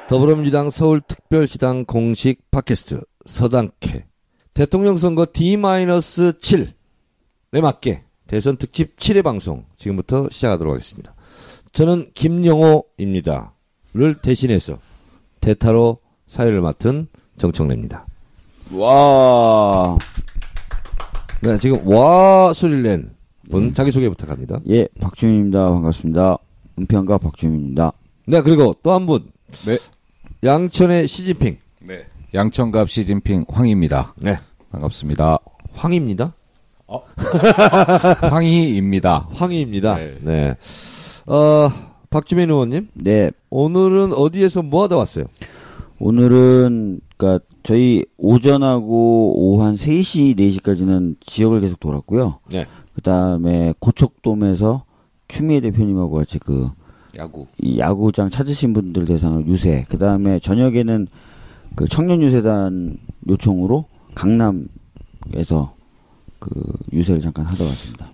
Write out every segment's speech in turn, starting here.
더불어민주당 서울특별시당 공식 팟캐스트 서당캐 대통령 선거 D-7에 맞게 대선 특집 7회 방송 지금부터 시작하도록 하겠습니다. 저는 김영호입니다. 를 대신해서 대타로 사회를 맡은 정청래입니다. 와. 네, 지금 와 소리를 낸 분 자기소개 부탁합니다. 예, 박주민입니다. 반갑습니다. 은평가 박주민입니다. 네, 그리고 또 한 분. 네. 양천의 시진핑. 네. 양천갑 시진핑 황입니다. 네. 반갑습니다. 황입니다. 황희입니다. 황희입니다. 네. 네. 박주민 의원님. 네. 오늘은 어디에서 뭐 하다 왔어요? 오늘은, 저희 오전하고 오후 한 3시, 4시까지는 지역을 계속 돌았고요. 네. 그 다음에 고척돔에서 추미애 대표님하고 같이 이 야구장 찾으신 분들 대상으로 유세. 그 다음에 저녁에는 그 청년유세단 요청으로 강남에서 유세를 잠깐 하다 왔습니다.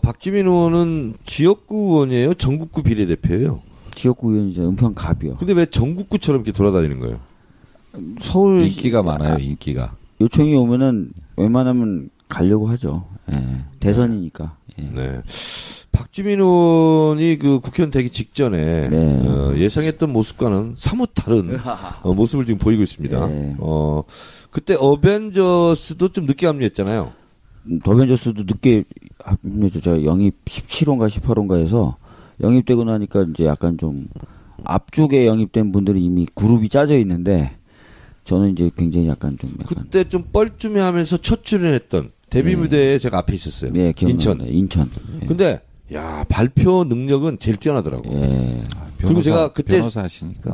박주민 의원은 지역구 의원이에요? 전국구 비례대표예요? 지역구 의원이죠. 은평갑이요. 근데 왜 전국구처럼 이렇게 돌아다니는 거예요? 서울 인기가 많아요. 인기가. 요청이 오면은 웬만하면 가려고 하죠. 예. 대선이니까. 예. 네. 박주민 의원이 국회의원 되기 직전에 네. 예상했던 모습과는 사뭇 다른 모습을 지금 보이고 있습니다. 네. 그때 어벤져스도 좀 늦게 합류했잖아요. 더벤져스도 늦게 합류했죠. 제가 영입 17호인가 18호인가 해서 영입되고 나니까 이제 약간 좀 앞쪽에 영입된 분들이 이미 그룹이 짜져 있는데 저는 이제 굉장히 약간 그때 좀 뻘쭘해하면서 첫 출연했던 데뷔 무대에 제가 앞에 있었어요. 네, 기억나요. 인천. 네. 근데 발표 능력은 제일 뛰어나더라고. 예. 그리고 제가 그때 변호사 하시니까.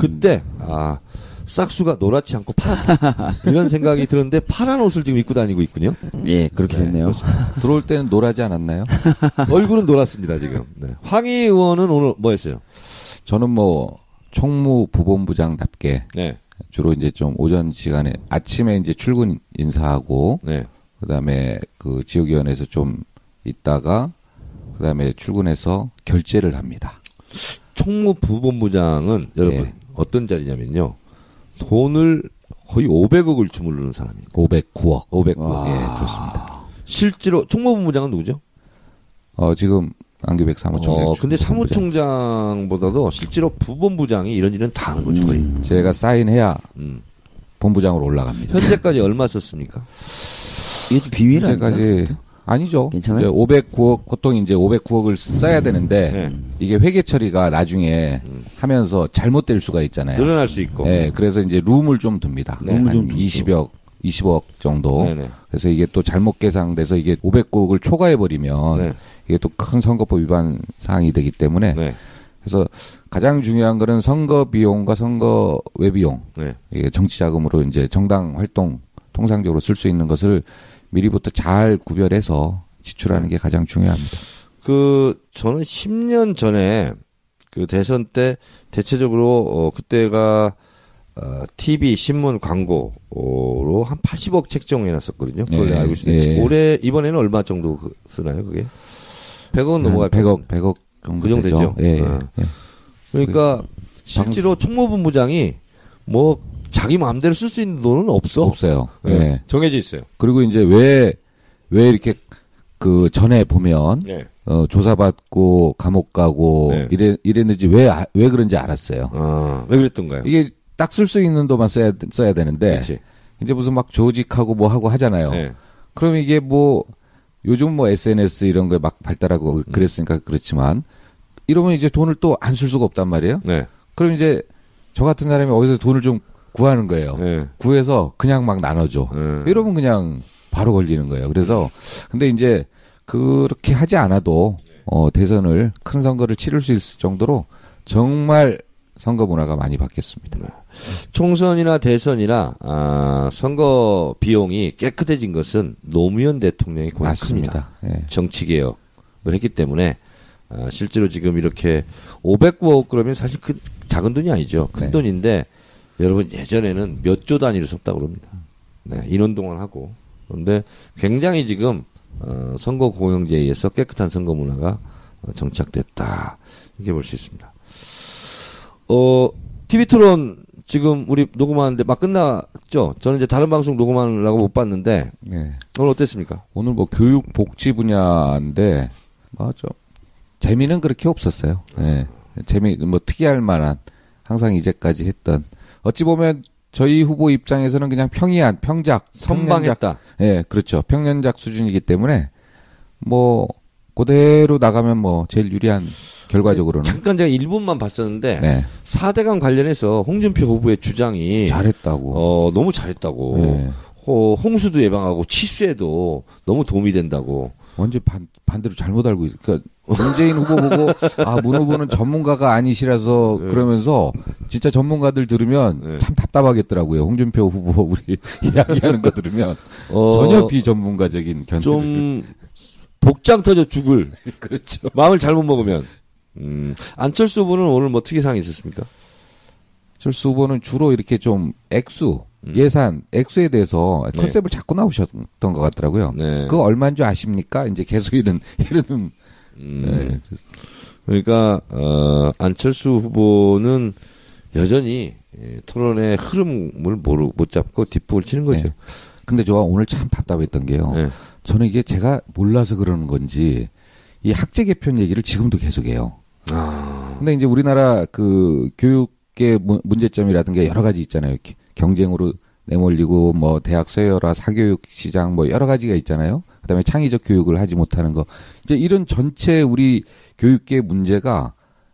싹수가 노랗지 않고 파랗다 이런 생각이 들었는데 파란 옷을 지금 입고 다니고 있군요. 예, 그렇게 됐네요. 들어올 때는 노랗지 않았나요? 얼굴은 노랗습니다 지금. 네. 황희 의원은 오늘 뭐 했어요? 저는 총무부본부장답게 네. 주로 이제 좀 오전 시간에 아침에 이제 출근 인사하고 네. 그다음에 그 지역위원회에서 좀 있다가 그다음에 출근해서 결제를 합니다. 총무부본부장은 여러분 네. 어떤 자리냐면요. 돈을 거의 500억을 주무르는 사람입니다. 509억. 509억. 예, 좋습니다. 실제로 총무부본부장은 누구죠? 지금 안규백 사무총장. 근데 사무총장보다도 실제로 부본부장이 이런 일은 다 하는 거죠. 거의. 제가 사인해야 본부장으로 올라갑니다. 현재까지 얼마 썼습니까? 이것도 비밀 현재까지 아니죠. 괜찮아요? 이제 509억 보통 이제 509억을 써야 되는데 이게 회계 처리가 나중에 하면서 잘못될 수가 있잖아요. 늘어날 수 있고. 네, 그래서 이제 룸을 좀 둡니다. 네. 한 20억 정도. 네네. 그래서 이게 또 잘못 계상돼서 이게 509억을 초과해 버리면 이게 또 큰 선거법 위반 사항이 되기 때문에 그래서 가장 중요한 거는 선거 비용과 선거 외비용. 이게 정치 자금으로 이제 정당 활동 통상적으로 쓸 수 있는 것을 미리부터 잘 구별해서 지출하는 게 가장 중요합니다. 저는 10년 전에 대선 때 대체적으로 그때가 TV 신문 광고로 한 80억 책정해 놨었거든요. 그걸 알고 있는데 올해 이번에는 얼마 정도 쓰나요, 그게? 100억 넘어갈 100억 정도 그 정도 되죠. 예. 그러니까 실제로 총무본부장이 자기 마음대로 쓸 수 있는 돈은 없어요. 네. 정해져 있어요. 그리고 이제 왜 이렇게 전에 보면 조사받고 감옥 가고 이랬는지 왜 그런지 알았어요. 왜 그랬던가요? 이게 딱 쓸 수 있는 돈만 써야 되는데 그치. 이제 무슨 막 조직하고 뭐 하고 하잖아요. 그럼 이게 요즘 SNS 이런 거에 막 발달하고 그랬으니까 그렇지만 이러면 이제 돈을 또 안 쓸 수가 없단 말이에요. 그럼 이제 저 같은 사람이 어디서 돈을 좀 구하는 거예요. 구해서 그냥 막 나눠줘. 이러면 그냥 바로 걸리는 거예요. 그래서 근데 이제 그렇게 하지 않아도 대선을 큰 선거를 치를 수 있을 정도로 정말 선거 문화가 많이 바뀌었습니다. 총선이나 대선이나 선거 비용이 깨끗해진 것은 노무현 대통령이 고맙습니다. 정치 개혁을 했기 때문에 실제로 지금 이렇게 509억 그러면 사실 작은 돈이 아니죠. 큰 돈인데 여러분 예전에는 몇 조 단위로 썼다고 그럽니다. 인원동원 하고. 그런데 굉장히 지금 선거 공영제에 의해서 깨끗한 선거 문화가 정착됐다. 이렇게 볼 수 있습니다. TV 토론 지금 우리 녹음하는데 막 끝났죠? 저는 이제 다른 방송 녹음하느라고 못 봤는데 네. 오늘 어땠습니까? 오늘 뭐 교육 복지 분야인데 맞아. 재미는 그렇게 없었어요. 네. 뭐 특이할 만한 항상 이제까지 했던 어찌 보면 저희 후보 입장에서는 그냥 평작 선방했다. 예, 네, 그렇죠. 평년작 수준이기 때문에 뭐 그대로 나가면 뭐 제일 유리한 결과적으로는. 잠깐 제가 1분만 봤었는데 네. 4대강 관련해서 홍준표 후보의 주장이 잘했다고. 너무 잘했다고. 네. 홍수도 예방하고 치수에도 너무 도움이 된다고. 완전 반대로 잘못 알고 그러니까 문재인 후보 보고 문 후보는 전문가가 아니시라서 네. 그러면서 진짜 전문가들 들으면 네. 참 답답하겠더라고요. 홍준표 후보 우리 이야기하는 거 들으면 전혀 비전문가적인 견해를. 좀 복장 터져 죽을. 그렇죠. 마음을 잘못 먹으면. 안철수 후보는 오늘 뭐 특이사항이 있었습니까? 안철수 후보는 주로 이렇게 좀 예산, 액수에 대해서 컨셉을 자꾸 나오셨던 것 같더라고요. 네. 그거 얼마인 줄 아십니까? 이제 계속 이런. 네. 그러니까, 안철수 후보는 여전히 토론의 흐름을 못 잡고 뒷북을 치는 거죠. 네. 근데 저 오늘 참 답답했던 게요. 네. 저는 이게 제가 몰라서 그러는 건지, 이 학제 개편 얘기를 지금도 계속해요. 근데 이제 우리나라 그 교육의 문제점이라든가 여러 가지 있잖아요. 경쟁으로 내몰리고 뭐 대학 서열화, 사교육 시장 뭐 여러 가지가 있잖아요. 그다음에 창의적 교육을 하지 못하는 거. 이제 이런 전체 우리 교육계 문제가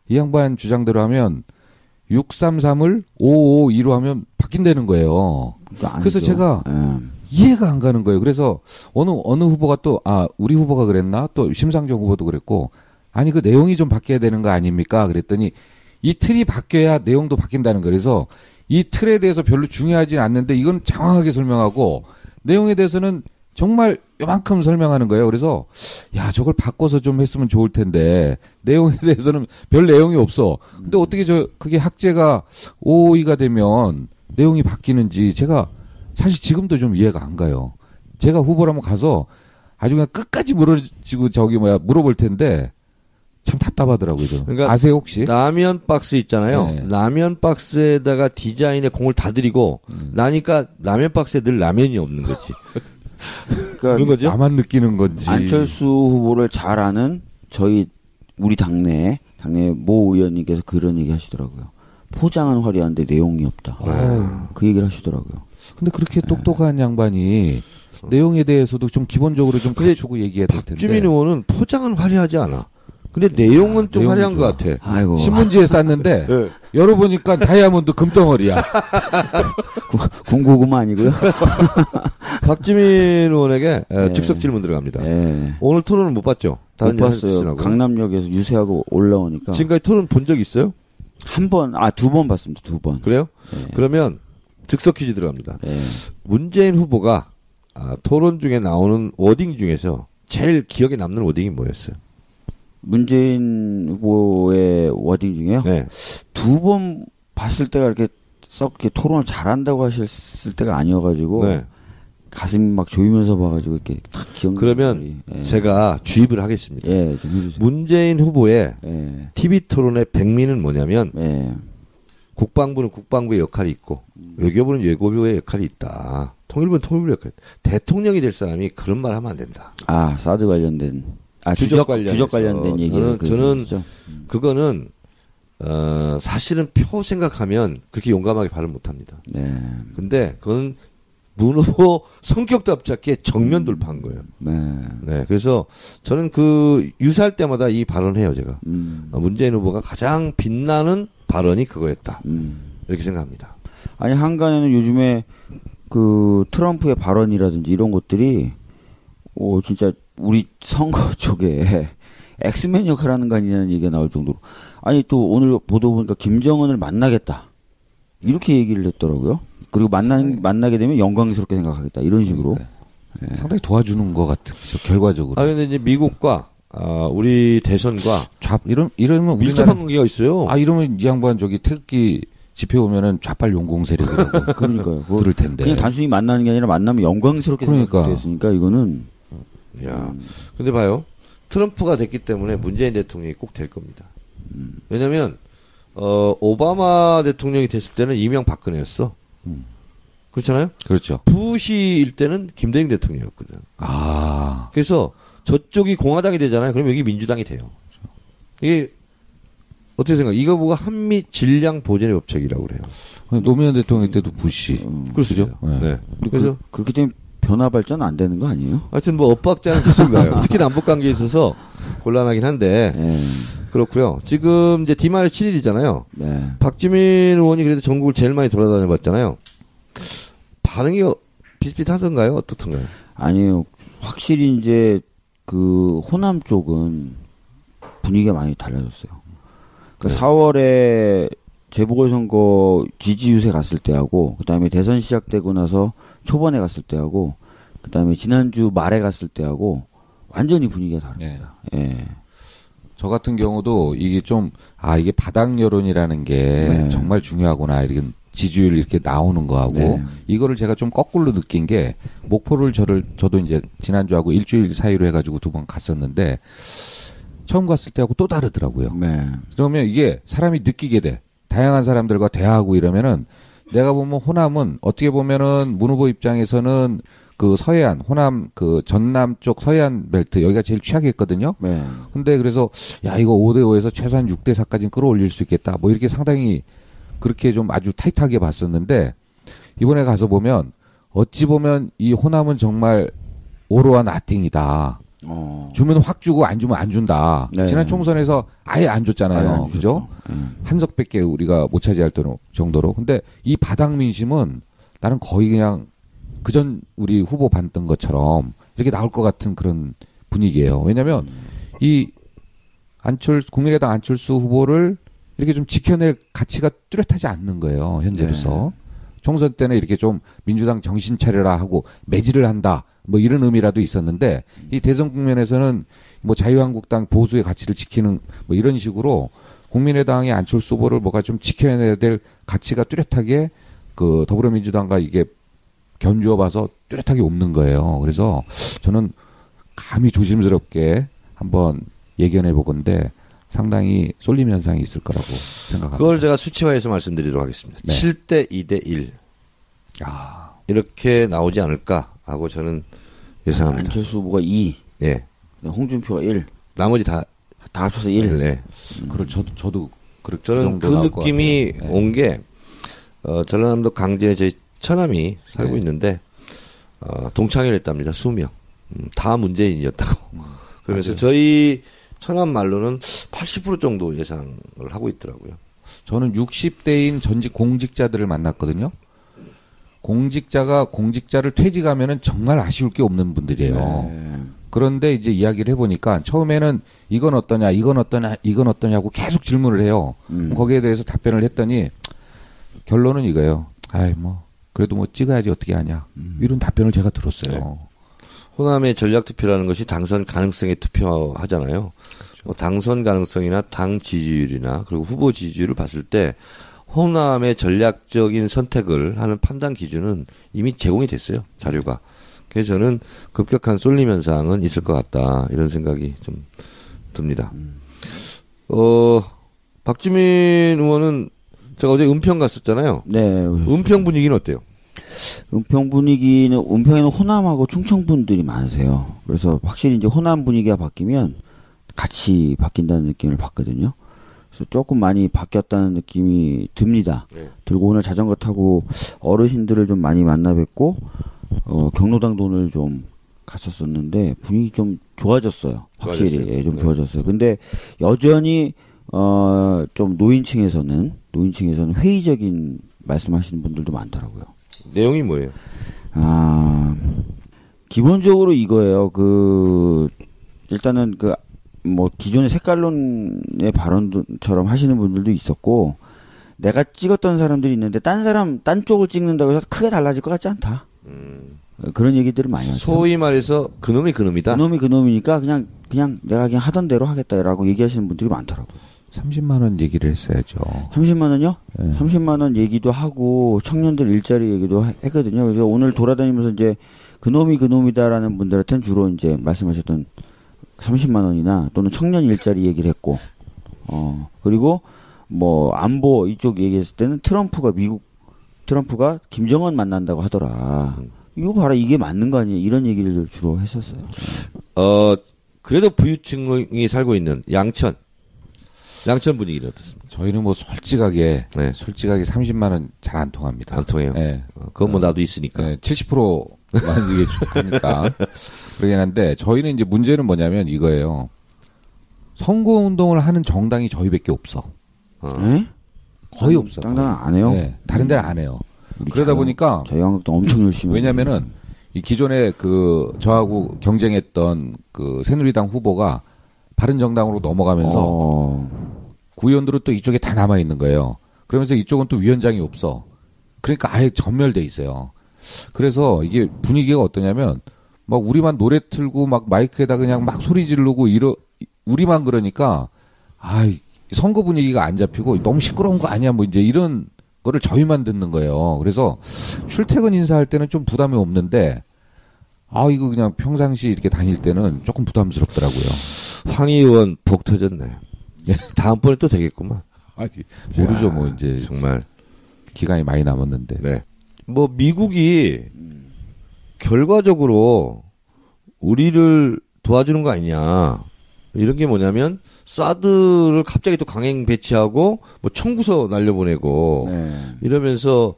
이 양반 주장대로 하면 633을 552로 하면 바뀐다는 거예요. 그래서 제가 이해가 안 가는 거예요. 그래서 어느 후보가 또 우리 후보가 그랬나? 또 심상정 후보도 그랬고 아니 그 내용이 좀 바뀌어야 되는 거 아닙니까? 그랬더니 이 틀이 바뀌어야 내용도 바뀐다는 거예요. 그래서 이 틀에 대해서 별로 중요하진 않는데 이건 장황하게 설명하고 내용에 대해서는 정말 요만큼 설명하는 거예요. 그래서 야 저걸 바꿔서 좀 했으면 좋을 텐데 내용에 대해서는 별 내용이 없어. 근데 어떻게 그게 학제가 552가 되면 내용이 바뀌는지 제가 사실 지금도 좀 이해가 안 가요. 제가 후보라면 가서 아주 그냥 끝까지 물어볼 텐데 참 답답하더라고요. 그러니까 아세요 혹시? 라면 박스 있잖아요. 네. 라면 박스에다가 디자인에 공을 다 들이고 나니까 라면 박스에 늘 라면이 없는 거지. 그러니까 그런 거죠? 나만 느끼는 건지. 안철수 후보를 잘 아는 우리 당내 모 의원님께서 그런 얘기 하시더라고요. 포장은 화려한데 내용이 없다. 그 얘기를 하시더라고요. 근데 그렇게 똑똑한 양반이 내용에 대해서도 좀 기본적으로 좀 가르치고 얘기해야 될 텐데. 박주민 의원은 포장은 화려하지 않아. 근데 내용은 좀 화려한 것 같아. 아이고. 신문지에 쌌는데 네. 열어보니까 다이아몬드 금덩어리야. 군고구마 아니고요. 박주민 의원에게 즉석 질문 들어갑니다. 오늘 토론은 못 봤죠? 못 봤어요. 강남역에서 유세하고 올라오니까. 지금까지 토론 본 적 있어요? 두 번 봤습니다. 2번. 그래요? 네. 그러면 즉석 퀴즈 들어갑니다. 문재인 후보가 토론 중에 나오는 워딩 중에서 제일 기억에 남는 워딩이 뭐였어요? 문재인 후보의 워딩 중에요? 네. 2번 봤을 때가 이렇게 토론을 잘한다고 하셨을 때가 아니어가지고 네. 가슴이 막 조이면서 봐가지고 이렇게 딱 기억나는. 그러면 제가 주입을 하겠습니다. 좀 해주세요. 문재인 후보의 TV 토론의 백미는 뭐냐면 국방부는 국방부의 역할이 있고 외교부는 외교부의 역할이 있다. 통일부는 통일부의 역할이 있다. 대통령이 될 사람이 그런 말 하면 안 된다. 사드 관련된 주적 관련된 얘기는 저는 그거는 사실은 표 생각하면 그렇게 용감하게 발을 못 합니다. 네. 근데 그건 문 후보 성격답지 않게 정면 돌파한 거예요. 네. 그래서 저는 유사할 때마다 이 발언해요, 제가. 문재인 후보가 가장 빛나는 발언이 그거였다. 이렇게 생각합니다. 아니, 한간에는 요즘에 트럼프의 발언이라든지 이런 것들이, 진짜 우리 선거 쪽에 엑스맨 역할을 하는 거 아니냐는 얘기가 나올 정도로. 아니, 또 오늘 보도 보니까 김정은을 만나겠다. 이렇게 얘기를 했더라고요. 그리고 만나게 되면 영광스럽게 생각하겠다. 이런 식으로. 상당히 도와주는 것 같아요. 결과적으로. 근데 이제 미국과, 우리 대선과. 이러면 밀접한 관계가 있어요. 이러면 이 양반 태극기 집회 오면은 좌빨 용공 세력이라고. 그러니까요. 들을 텐데. 그냥 단순히 만나는 게 아니라 만나면 영광스럽게 생각했으니까 이거는. 근데 봐요. 트럼프가 됐기 때문에 문재인 대통령이 꼭 될 겁니다. 왜냐면, 오바마 대통령이 됐을 때는 이명박근혜였어. 그렇잖아요? 그렇죠. 부시일 때는 김대중 대통령이었거든. 아. 그래서 저쪽이 공화당이 되잖아요. 그럼 여기 민주당이 돼요. 이게 어떻게 생각해? 이거 보고 한미 질량 보존의 법칙이라고 그래요. 노무현 대통령 때도 부시. 그렇죠. 네. 네. 그래서 그렇게 되면 변화 발전 안 되는 거 아니에요? 하여튼 뭐 엇박자는 계속 나요. 특히 남북 관계에 있어서 곤란하긴 한데 그렇고요. 지금 이제 D-7 7일이잖아요. 네. 박지민 의원이 그래도 전국을 제일 많이 돌아다녀 봤잖아요. 반응이 비슷비슷하던가요? 어떻던가요? 아니요. 확실히 이제 그 호남 쪽은 분위기가 많이 달라졌어요. 그러니까 4월에 재보궐선거 지지 유세 갔을 때하고 그다음에 대선 시작되고 나서 초반에 갔을 때하고 그다음에 지난주 말에 갔을 때하고 완전히 분위기가 다릅니다. 네. 예. 저 같은 경우도 이게 좀 이게 바닥 여론이라는 게 정말 중요하구나. 이렇게 지지율 이렇게 나오는 거하고 이거를 제가 좀 거꾸로 느낀 게 목포를 저도 이제 지난주하고 일주일 사이로 해가지고 2번 갔었는데 처음 갔을 때하고 또 다르더라고요. 네. 그러면 이게 사람이 느끼게 돼. 다양한 사람들과 대화하고 이러면은 내가 보면 호남은 어떻게 보면은 문 후보 입장에서는 그 서해안, 호남 그 전남 쪽 서해안 벨트 여기가 제일 취약했거든요. 네. 근데 그래서 야 이거 5대5에서 최소한 6대4까지는 끌어올릴 수 있겠다. 뭐 이렇게 상당히 그렇게 좀 아주 타이트하게 봤었는데 이번에 가서 보면 어찌 보면 이 호남은 정말 오로와 나띵이다. 주면 확 주고 안 주면 안 준다. 네. 지난 총선에서 아예 안 줬잖아요. 그죠? 한 석밖에 우리가 못 차지할 정도로. 근데 이 바닥 민심은 나는 거의 그냥 그전 우리 후보 봤던 것처럼 이렇게 나올 것 같은 그런 분위기예요. 왜냐하면 이 국민의당 안철수 후보를 이렇게 좀 지켜낼 가치가 뚜렷하지 않는 거예요. 현재로서. 총선 때는 이렇게 좀 민주당 정신 차려라 하고 매질을 한다. 뭐 이런 의미라도 있었는데 이 대선 국면에서는 뭐 자유한국당 보수의 가치를 지키는 뭐 이런 식으로 국민의당의 안철수 후보를 뭐가 좀 지켜내야 될 가치가 뚜렷하게 그 더불어민주당과 이게 견주어 봐서 뚜렷하게 없는 거예요. 그래서 저는 감히 조심스럽게 한번 예견해 보건데 상당히 쏠림 현상이 있을 거라고 생각합니다. 그걸 제가 수치화해서 말씀드리도록 하겠습니다. 네. 7대 2대 1. 이렇게 나오지 않을까 하고 저는 예상합니다. 안철수 후보가 2. 예. 홍준표가 1. 나머지 다 합쳐서 1. 네. 저도 저는 그 느낌이 온 게 전라남도 강진에 저희 처남이 살고 있는데 동창회를 했답니다. 수명. 다 문재인이었다고. 그러면서 맞아요. 저희 처남 말로는 80% 정도 예상을 하고 있더라고요. 저는 60대인 전직 공직자들을 만났거든요. 공직자를 퇴직하면은 정말 아쉬울 게 없는 분들이에요. 네. 그런데 이제 이야기를 해보니까 처음에는 이건 어떠냐고 계속 질문을 해요. 거기에 대해서 답변을 했더니 결론은 이거예요. 그래도 뭐 찍어야지 어떻게 하냐. 이런 답변을 제가 들었어요. 네. 호남의 전략투표라는 것이 당선 가능성에 투표하잖아요. 그렇죠. 당선 가능성이나 당 지지율이나 그리고 후보 지지율을 봤을 때 호남의 전략적인 선택을 하는 판단 기준은 이미 제공이 됐어요. 자료가. 그래서 저는 급격한 쏠림 현상은 있을 것 같다. 이런 생각이 좀 듭니다. 박지민 의원은 제가 어제 은평 갔었잖아요. 네. 은평 분위기는 어때요? 은평에는 호남하고 충청 분들이 많으세요. 그래서 확실히 이제 호남 분위기가 바뀌면 같이 바뀐다는 느낌을 받거든요. 그래서 조금 많이 바뀌었다는 느낌이 듭니다. 네. 들고 오늘 자전거 타고 어르신들을 좀 많이 만나 뵙고 경로당도 오늘 좀 갔었었는데 분위기 좀 좋아졌어요. 확실히 예, 좀 좋아졌어요. 근데 여전히 좀 노인층에서는 회의적인 말씀하시는 분들도 많더라고요. 내용이 뭐예요? 기본적으로 이거예요. 일단은 기존의 색깔론의 발언처럼 하시는 분들도 있었고, 내가 찍었던 사람들이 있는데, 딴 쪽을 찍는다고 해서 크게 달라질 것 같지 않다. 그런 얘기들을 많이 하죠. 소위 말해서 그놈이 그놈이다? 그놈이 그놈이니까 그냥 내가 그냥 하던 대로 하겠다라고 얘기하시는 분들이 많더라고요. 30만 원 얘기를 했어야죠. 30만 원요? 네. 30만 원 얘기도 하고 청년들 일자리 얘기도 했거든요. 그래서 오늘 돌아다니면서 이제 그놈이 그놈이다라는 분들한테는 주로 이제 말씀하셨던 30만 원이나 또는 청년 일자리 얘기를 했고, 그리고 뭐 안보 이쪽 얘기했을 때는 트럼프가 김정은 만난다고 하더라. 이거 봐라 이게 맞는 거 아니에요? 이런 얘기를 주로 했었어요. 그래도 부유층이 살고 있는 양천 분위기는 어떻습니까? 저희는 뭐 솔직하게 30만 원 잘 안 통합니다. 안 통해요. 네. 그건 뭐 나도 있으니까. 네, 70%만 이게 하니까 그러긴 한데 저희는 이제 문제는 뭐냐면 이거예요. 선거 운동을 하는 정당이 저희밖에 없어. 거의 없어. 당당은 안 해요? 네, 다른 데는 안 해요. 그러다 보니까 자유한국당 엄청 열심히. 왜냐면은 이 기존에 그 저하고 경쟁했던 그 새누리당 후보가 바른정당으로 넘어가면서 구의원들은 또 이쪽에 다 남아 있는 거예요. 그러면서 이쪽은 또 위원장이 없어. 그러니까 아예 전멸돼 있어요. 그래서 이게 분위기가 어떠냐면 막 우리만 노래 틀고 막 마이크에다 그냥 막 소리 지르고 우리만 그러니까 선거 분위기가 안 잡히고 너무 시끄러운 거 아니야 뭐 이제 이런 거를 저희만 듣는 거예요. 그래서 출퇴근 인사할 때는 좀 부담이 없는데 이거 그냥 평상시 이렇게 다닐 때는 조금 부담스럽더라고요. 황 의원 복 터졌네. 다음번에 또 되겠구만. 모르죠 뭐 이제 정말 기간이 많이 남았는데. 네. 뭐 미국이 결과적으로 우리를 도와주는 거 아니냐. 이런 게 뭐냐면 사드를 갑자기 또 강행 배치하고 뭐 청구서 날려보내고 이러면서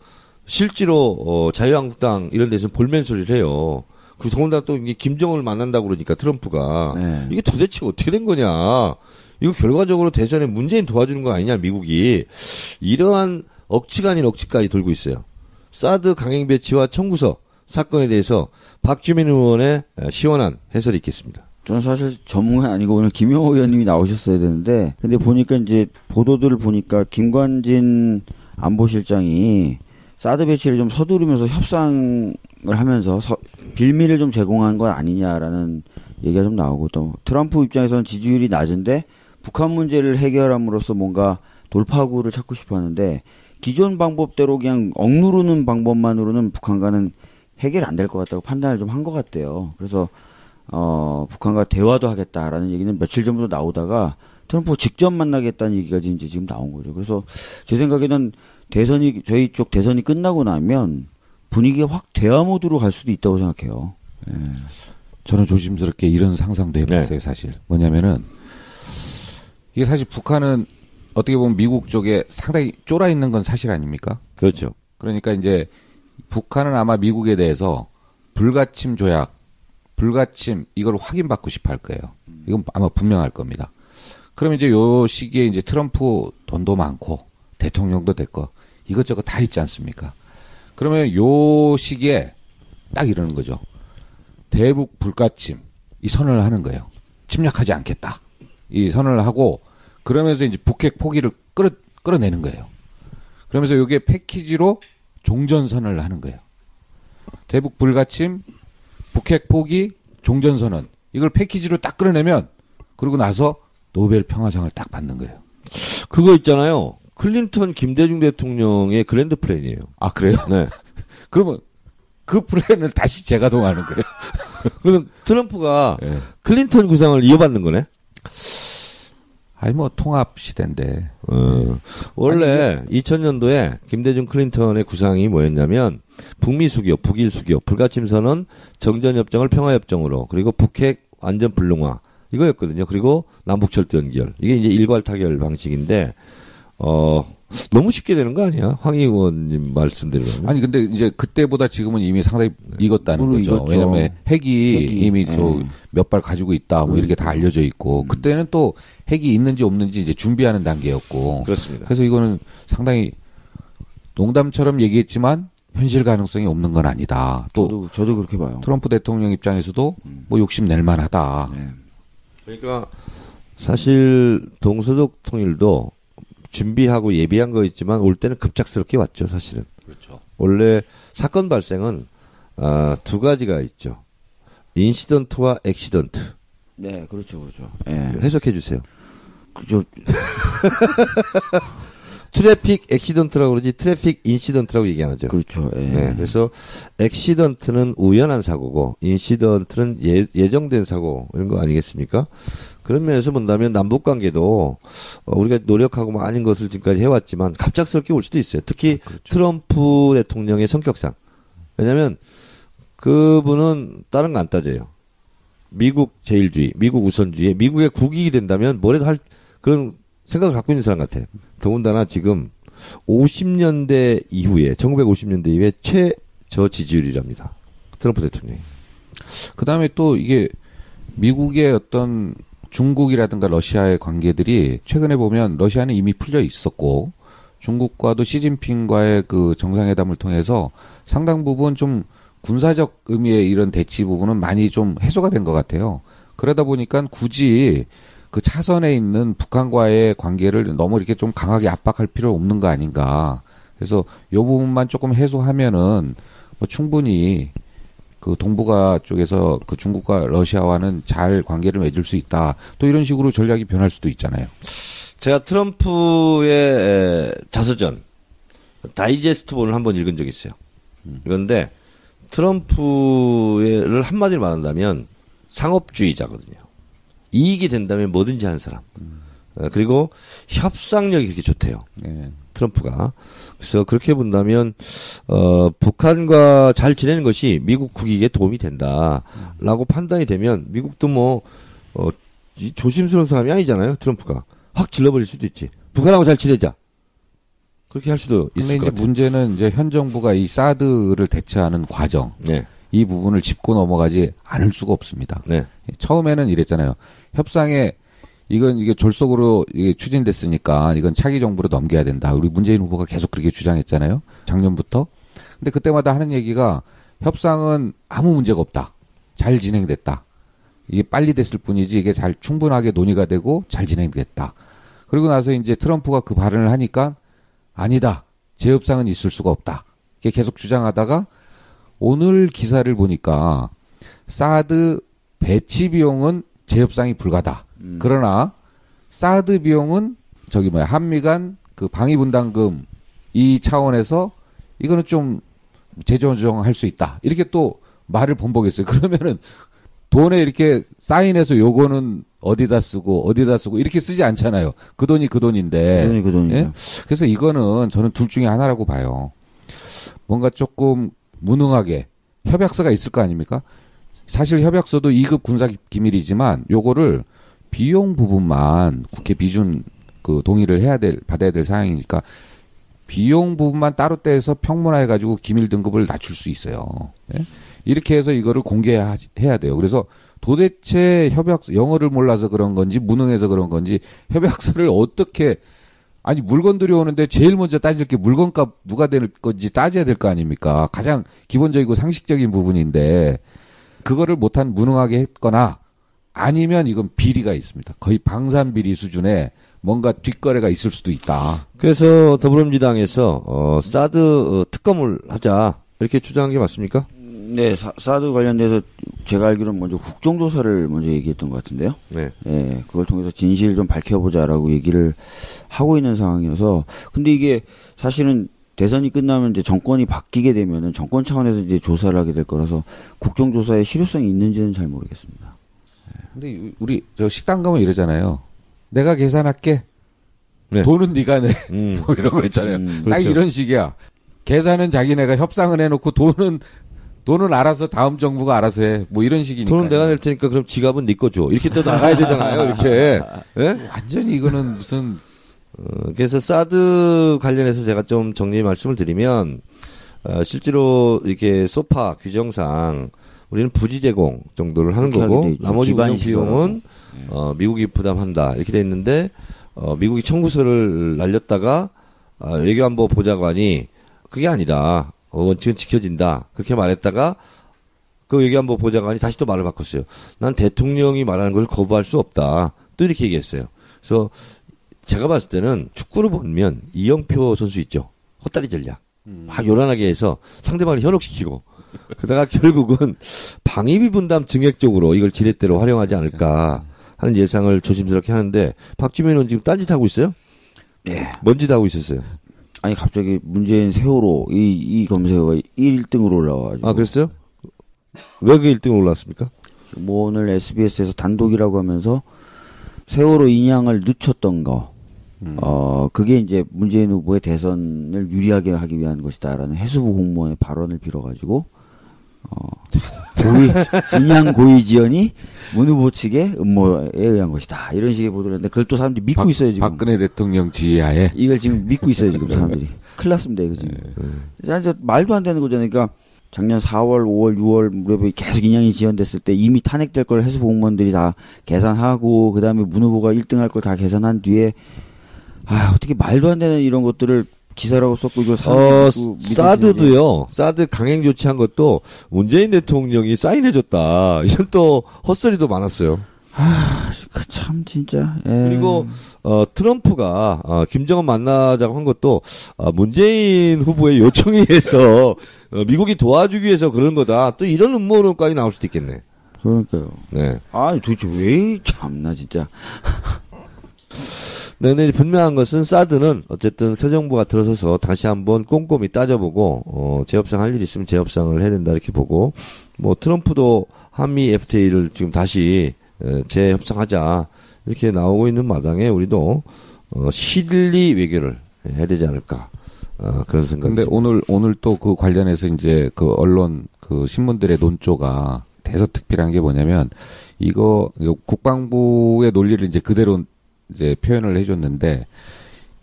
실제로 자유한국당 이런 데서 볼멘 소리를 해요. 그리고 더군다나 또 이게 김정은을 만난다고 그러니까 트럼프가 이게 도대체 어떻게 된 거냐. 이거 결과적으로 대선에 문재인 도와주는 거 아니냐 미국이. 이러한 억지가 아닌 억지까지 돌고 있어요. 사드 강행 배치와 청구서 사건에 대해서 박주민 의원의 시원한 해설이 있겠습니다. 저는 사실 전문가는 아니고 오늘 김영호 의원님이 나오셨어야 되는데 근데 보니까 이제 보도들을 보니까 김관진 안보실장이 사드 배치를 좀 서두르면서 협상을 하면서 빌미를 좀 제공한 건 아니냐라는 얘기가 좀 나오고 또 트럼프 입장에서는 지지율이 낮은데 북한 문제를 해결함으로써 뭔가 돌파구를 찾고 싶어 하는데 기존 방법대로 그냥 억누르는 방법만으로는 북한과는 해결 안 될 것 같다고 판단을 좀 한 것 같대요. 그래서 북한과 대화도 하겠다라는 얘기는 며칠 전부터 나오다가 트럼프 직접 만나겠다는 얘기까지 이제 지금 나온 거죠. 그래서 제 생각에는 저희 쪽 대선이 끝나고 나면 분위기가 확 대화 모드로 갈 수도 있다고 생각해요. 예. 저는 조심스럽게 이런 상상도 해봤어요, 사실. 뭐냐면은 이게 사실 북한은 어떻게 보면 미국 쪽에 상당히 쫄아 있는 건 사실 아닙니까? 그렇죠. 그러니까 이제 북한은 아마 미국에 대해서 불가침 조약, 이걸 확인받고 싶어 할 거예요. 이건 아마 분명할 겁니다. 그러면 이제 요 시기에 이제 트럼프 돈도 많고 대통령도 됐고 이것저것 다 있지 않습니까? 그러면 요 시기에 딱 이러는 거죠. 대북 불가침 이 선언을 하는 거예요. 침략하지 않겠다. 이 선언을 하고 그러면서 이제 북핵 포기를 끌어내는 거예요. 그러면서 이게 패키지로 종전선언을 하는 거예요. 대북 불가침, 북핵 포기, 종전선언 이걸 패키지로 딱 끌어내면 그러고 나서 노벨 평화상을 딱 받는 거예요. 그거 있잖아요. 클린턴 김대중 대통령의 그랜드 플랜이에요. 아 그래요? 네. 그러면 그 플랜을 다시 재가동하는 거예요. 그러면 트럼프가 클린턴 구상을 이어받는 거네? 뭐 통합 시대인데. 원래 2000년도에 김대중 클린턴의 구상이 뭐였냐면 북미 수교, 북일 수교, 불가침 선언, 정전협정을 평화협정으로 그리고 북핵 완전 불능화 이거였거든요. 그리고 남북철도 연결 이게 이제 일괄 타결 방식인데 너무 쉽게 되는 거 아니야? 황 의원님 말씀대로. 아니 근데 이제 그때보다 지금은 이미 상당히 익었다는 거죠. 익었죠. 왜냐하면 핵이 이미 몇 발 가지고 있다 뭐 이렇게 다 알려져 있고 그때는 또 핵이 있는지 없는지 이제 준비하는 단계였고. 그렇습니다. 그래서 이거는 상당히 농담처럼 얘기했지만 현실 가능성이 없는 건 아니다. 또 저도 그렇게 봐요. 트럼프 대통령 입장에서도 뭐 욕심 낼 만하다. 그러니까 사실 동서독 통일도 준비하고 예비한 거 있지만 올 때는 급작스럽게 왔죠, 사실은. 그렇죠. 원래 사건 발생은 두 가지가 있죠. 인시던트와 액시던트. 네, 그렇죠. 해석해 주세요. 그죠. 트래픽 액시던트라고 그러지 트래픽 인시던트라고 얘기 안 하죠. 그렇죠. 예. 네, 그래서 액시던트는 우연한 사고고 인시던트는 예정된 사고 이런 거 아니겠습니까? 그런 면에서 본다면 남북 관계도 우리가 노력하고 많은 것을 지금까지 해왔지만 갑작스럽게 올 수도 있어요. 특히 그렇죠. 트럼프 대통령의 성격상. 왜냐하면 그분은 다른 거 안 따져요. 미국 제일주의, 미국 우선주의, 미국의 국익이 된다면 뭐래도 할 그런 생각을 갖고 있는 사람 같아요. 더군다나 지금 50년대 이후에 1950년대 이후에 최저 지지율이랍니다. 트럼프 대통령이. 그다음에 또 이게 미국의 어떤 중국이라든가 러시아의 관계들이 최근에 보면 러시아는 이미 풀려 있었고 중국과도 시진핑과의 그 정상회담을 통해서 상당 부분 좀 군사적 의미의 이런 대치 부분은 많이 좀 해소가 된 것 같아요. 그러다 보니까 굳이 그 차선에 있는 북한과의 관계를 너무 이렇게 좀 강하게 압박할 필요 없는 거 아닌가. 그래서 이 부분만 조금 해소하면은 뭐 충분히 그 동북아 쪽에서 그 중국과 러시아와는 잘 관계를 맺을 수 있다. 또 이런 식으로 전략이 변할 수도 있잖아요. 제가 트럼프의 자서전 다이제스트본을 한번 읽은 적이 있어요. 그런데 트럼프를 한마디로 말한다면 상업주의자거든요. 이익이 된다면 뭐든지 하는 사람. 그리고 협상력이 그렇게 좋대요. 네. 트럼프가. 그래서 그렇게 본다면 북한과 잘 지내는 것이 미국 국익에 도움이 된다라고 판단이 되면 미국도 뭐 조심스러운 사람이 아니잖아요. 트럼프가. 확 질러버릴 수도 있지. 북한하고 잘 지내자. 그렇게 할 수도 있을 것 같아요. 문제는 이제 현 정부가 이 사드를 대처하는 과정. 네. 이 부분을 짚고 넘어가지 않을 수가 없습니다. 네. 처음에는 이랬잖아요. 협상에 이게 졸속으로 이게 추진됐으니까 이건 차기 정부로 넘겨야 된다. 우리 문재인 후보가 계속 그렇게 주장했잖아요. 작년부터. 근데 그때마다 하는 얘기가 협상은 아무 문제가 없다. 잘 진행됐다. 이게 빨리 됐을 뿐이지 이게 잘 충분하게 논의가 되고 잘 진행됐다. 그리고 나서 이제 트럼프가 그 발언을 하니까 아니다. 재협상은 있을 수가 없다. 이게 계속 주장하다가 오늘 기사를 보니까 사드 배치 비용은 재협상이 불가다. 그러나 사드 비용은 한미 간 그 방위 분담금 이 차원에서 이거는 좀 재조정할 수 있다. 이렇게 또 말을 번복했어요. 그러면은 돈에 이렇게 사인해서 요거는 어디다 쓰고 이렇게 쓰지 않잖아요. 그 돈이 그 돈인데. 그 돈이죠. 예? 그래서 이거는 저는 둘 중에 하나라고 봐요. 뭔가 조금 무능하게 협약서가 있을 거 아닙니까? 사실 협약서도 2급 군사 기밀이지만 요거를 비용 부분만 국회 비준 그 동의를 받아야 될 사항이니까 비용 부분만 따로 떼서 평문화해 가지고 기밀 등급을 낮출 수 있어요. 예? 이렇게 해서 이거를 공개해야 돼요. 그래서 도대체 영어를 몰라서 그런 건지 무능해서 그런 건지 협약서를 어떻게 물건 들여오는데 제일 먼저 따질 게 물건값 누가 될 건지 따져야 될 거 아닙니까? 가장 기본적이고 상식적인 부분인데 그거를 못한 무능하게 했거나 아니면 이건 비리가 있습니다. 거의 방산비리 수준의 뭔가 뒷거래가 있을 수도 있다. 그래서 더불어민주당에서 사드 특검을 하자 이렇게 주장한 게 맞습니까? 네, 사드 관련돼서 제가 알기로는 먼저 국정조사를 먼저 얘기했던 것 같은데요. 네. 네, 그걸 통해서 진실을 좀 밝혀보자라고 얘기를 하고 있는 상황이어서 근데 이게 사실은 대선이 끝나면 이제 정권이 바뀌게 되면은 정권 차원에서 이제 조사를 하게 될 거라서 국정조사의 실효성이 있는지는 잘 모르겠습니다. 근데 우리 저 식당 가면 이러잖아요. 내가 계산할게. 네. 돈은 네가 내. 뭐 이런 거 있잖아요. 딱 그렇죠. 이런 식이야. 계산은 자기네가 협상을 해놓고 돈은 알아서 다음 정부가 알아서 해. 뭐 이런 식이니까. 돈은 내가 낼 테니까 그럼 지갑은 네 거 줘. 이렇게 또 나가야 되잖아요. 이렇게. 네? 완전히 이거는 무슨. 그래서 사드 관련해서 제가 좀 정리 말씀을 드리면 실제로 이렇게 소파 규정상 우리는 부지 제공 정도를 하는 거고 나머지 운영 비용은 미국이 부담한다 이렇게 돼 있는데 미국이 청구서를 날렸다가 외교안보 보좌관이 그게 아니다. 원칙은 지켜진다. 그렇게 말했다가 그 외교안보 보좌관이 다시 또 말을 바꿨어요. 난 대통령이 말하는 걸 거부할 수 없다. 또 이렇게 얘기했어요. 그래서 제가 봤을 때는 축구를 보면 이영표 선수 있죠. 헛다리 전략. 막 요란하게 해서 상대방을 현혹시키고 그러다가 결국은 방위비 분담 증액 쪽으로 이걸 지렛대로 활용하지 않을까 하는 예상을 조심스럽게 하는데 박주민 의원 지금 딴짓하고 있어요? 예. 뭔 짓 하고 있었어요? 아니 갑자기 문재인 세월호 이 검색어가 1등으로 올라와가지고. 아 그랬어요? 왜 그게 1등으로 올랐습니까? 뭐 오늘 SBS에서 단독이라고 하면서 세월호 인양을 늦췄던 거. 그게 이제 문재인 후보의 대선을 유리하게 하기 위한 것이다라는 해수부 공무원의 발언을 빌어가지고, 인양 고의 지연이 문 후보 측의 음모에 의한 것이다. 이런 식의 보도를 했는데, 그걸 또 사람들이 믿고 있어요, 지금. 박근혜 대통령 지휘하에. 이걸 지금 믿고 있어요, 지금 사람들이. 큰일 났습니다, 이거 지금. 말도 안 되는 거잖아요. 그러니까, 작년 4월, 5월, 6월 무렵에 계속 인양이 지연됐을 때 이미 탄핵될 걸 해수부 공무원들이 다 계산하고, 그 다음에 문 후보가 1등 할 걸 다 계산한 뒤에, 어떻게 말도 안 되는 이런 것들을 기사라고 썼고, 이거 사드도요, 사드 강행 조치한 것도 문재인 대통령이 사인해줬다. 이런 또 헛소리도 많았어요. 참, 진짜. 그리고, 트럼프가, 김정은 만나자고 한 것도, 문재인 후보의 요청에 의해서, 미국이 도와주기 위해서 그런 거다. 또 이런 음모론까지 나올 수도 있겠네. 그러니까요. 네. 도대체 왜, 참나, 진짜. 네, 근데 분명한 것은 사드는 어쨌든 새 정부가 들어서서 다시 한번 꼼꼼히 따져보고 재협상할 일 있으면 재협상을 해야 된다 이렇게 보고 뭐 트럼프도 한미 FTA를 지금 다시 재협상하자 이렇게 나오고 있는 마당에 우리도 실리 외교를 해야 되지 않을까 그런 생각이. 근데 오늘 또 그 관련해서 이제 그 언론 그 신문들의 논조가 대서특필한 게 뭐냐면 이거 국방부의 논리를 이제 그대로 이제 표현을 해줬는데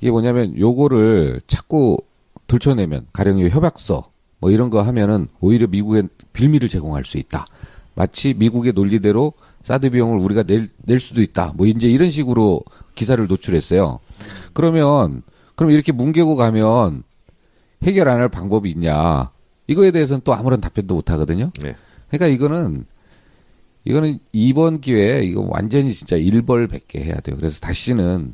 이게 뭐냐면 요거를 자꾸 들춰내면 가령 협약서 뭐 이런 거 하면은 오히려 미국에 빌미를 제공할 수 있다. 마치 미국의 논리대로 사드 비용을 우리가 낼 수도 있다. 뭐 이제 이런 식으로 기사를 노출했어요. 그럼 이렇게 뭉개고 가면 해결 안 할 방법이 있냐? 이거에 대해서는 또 아무런 답변도 못 하거든요. 네. 그러니까 이거는 이번 기회에 이거 완전히 진짜 일벌백계 해야 돼요. 그래서 다시는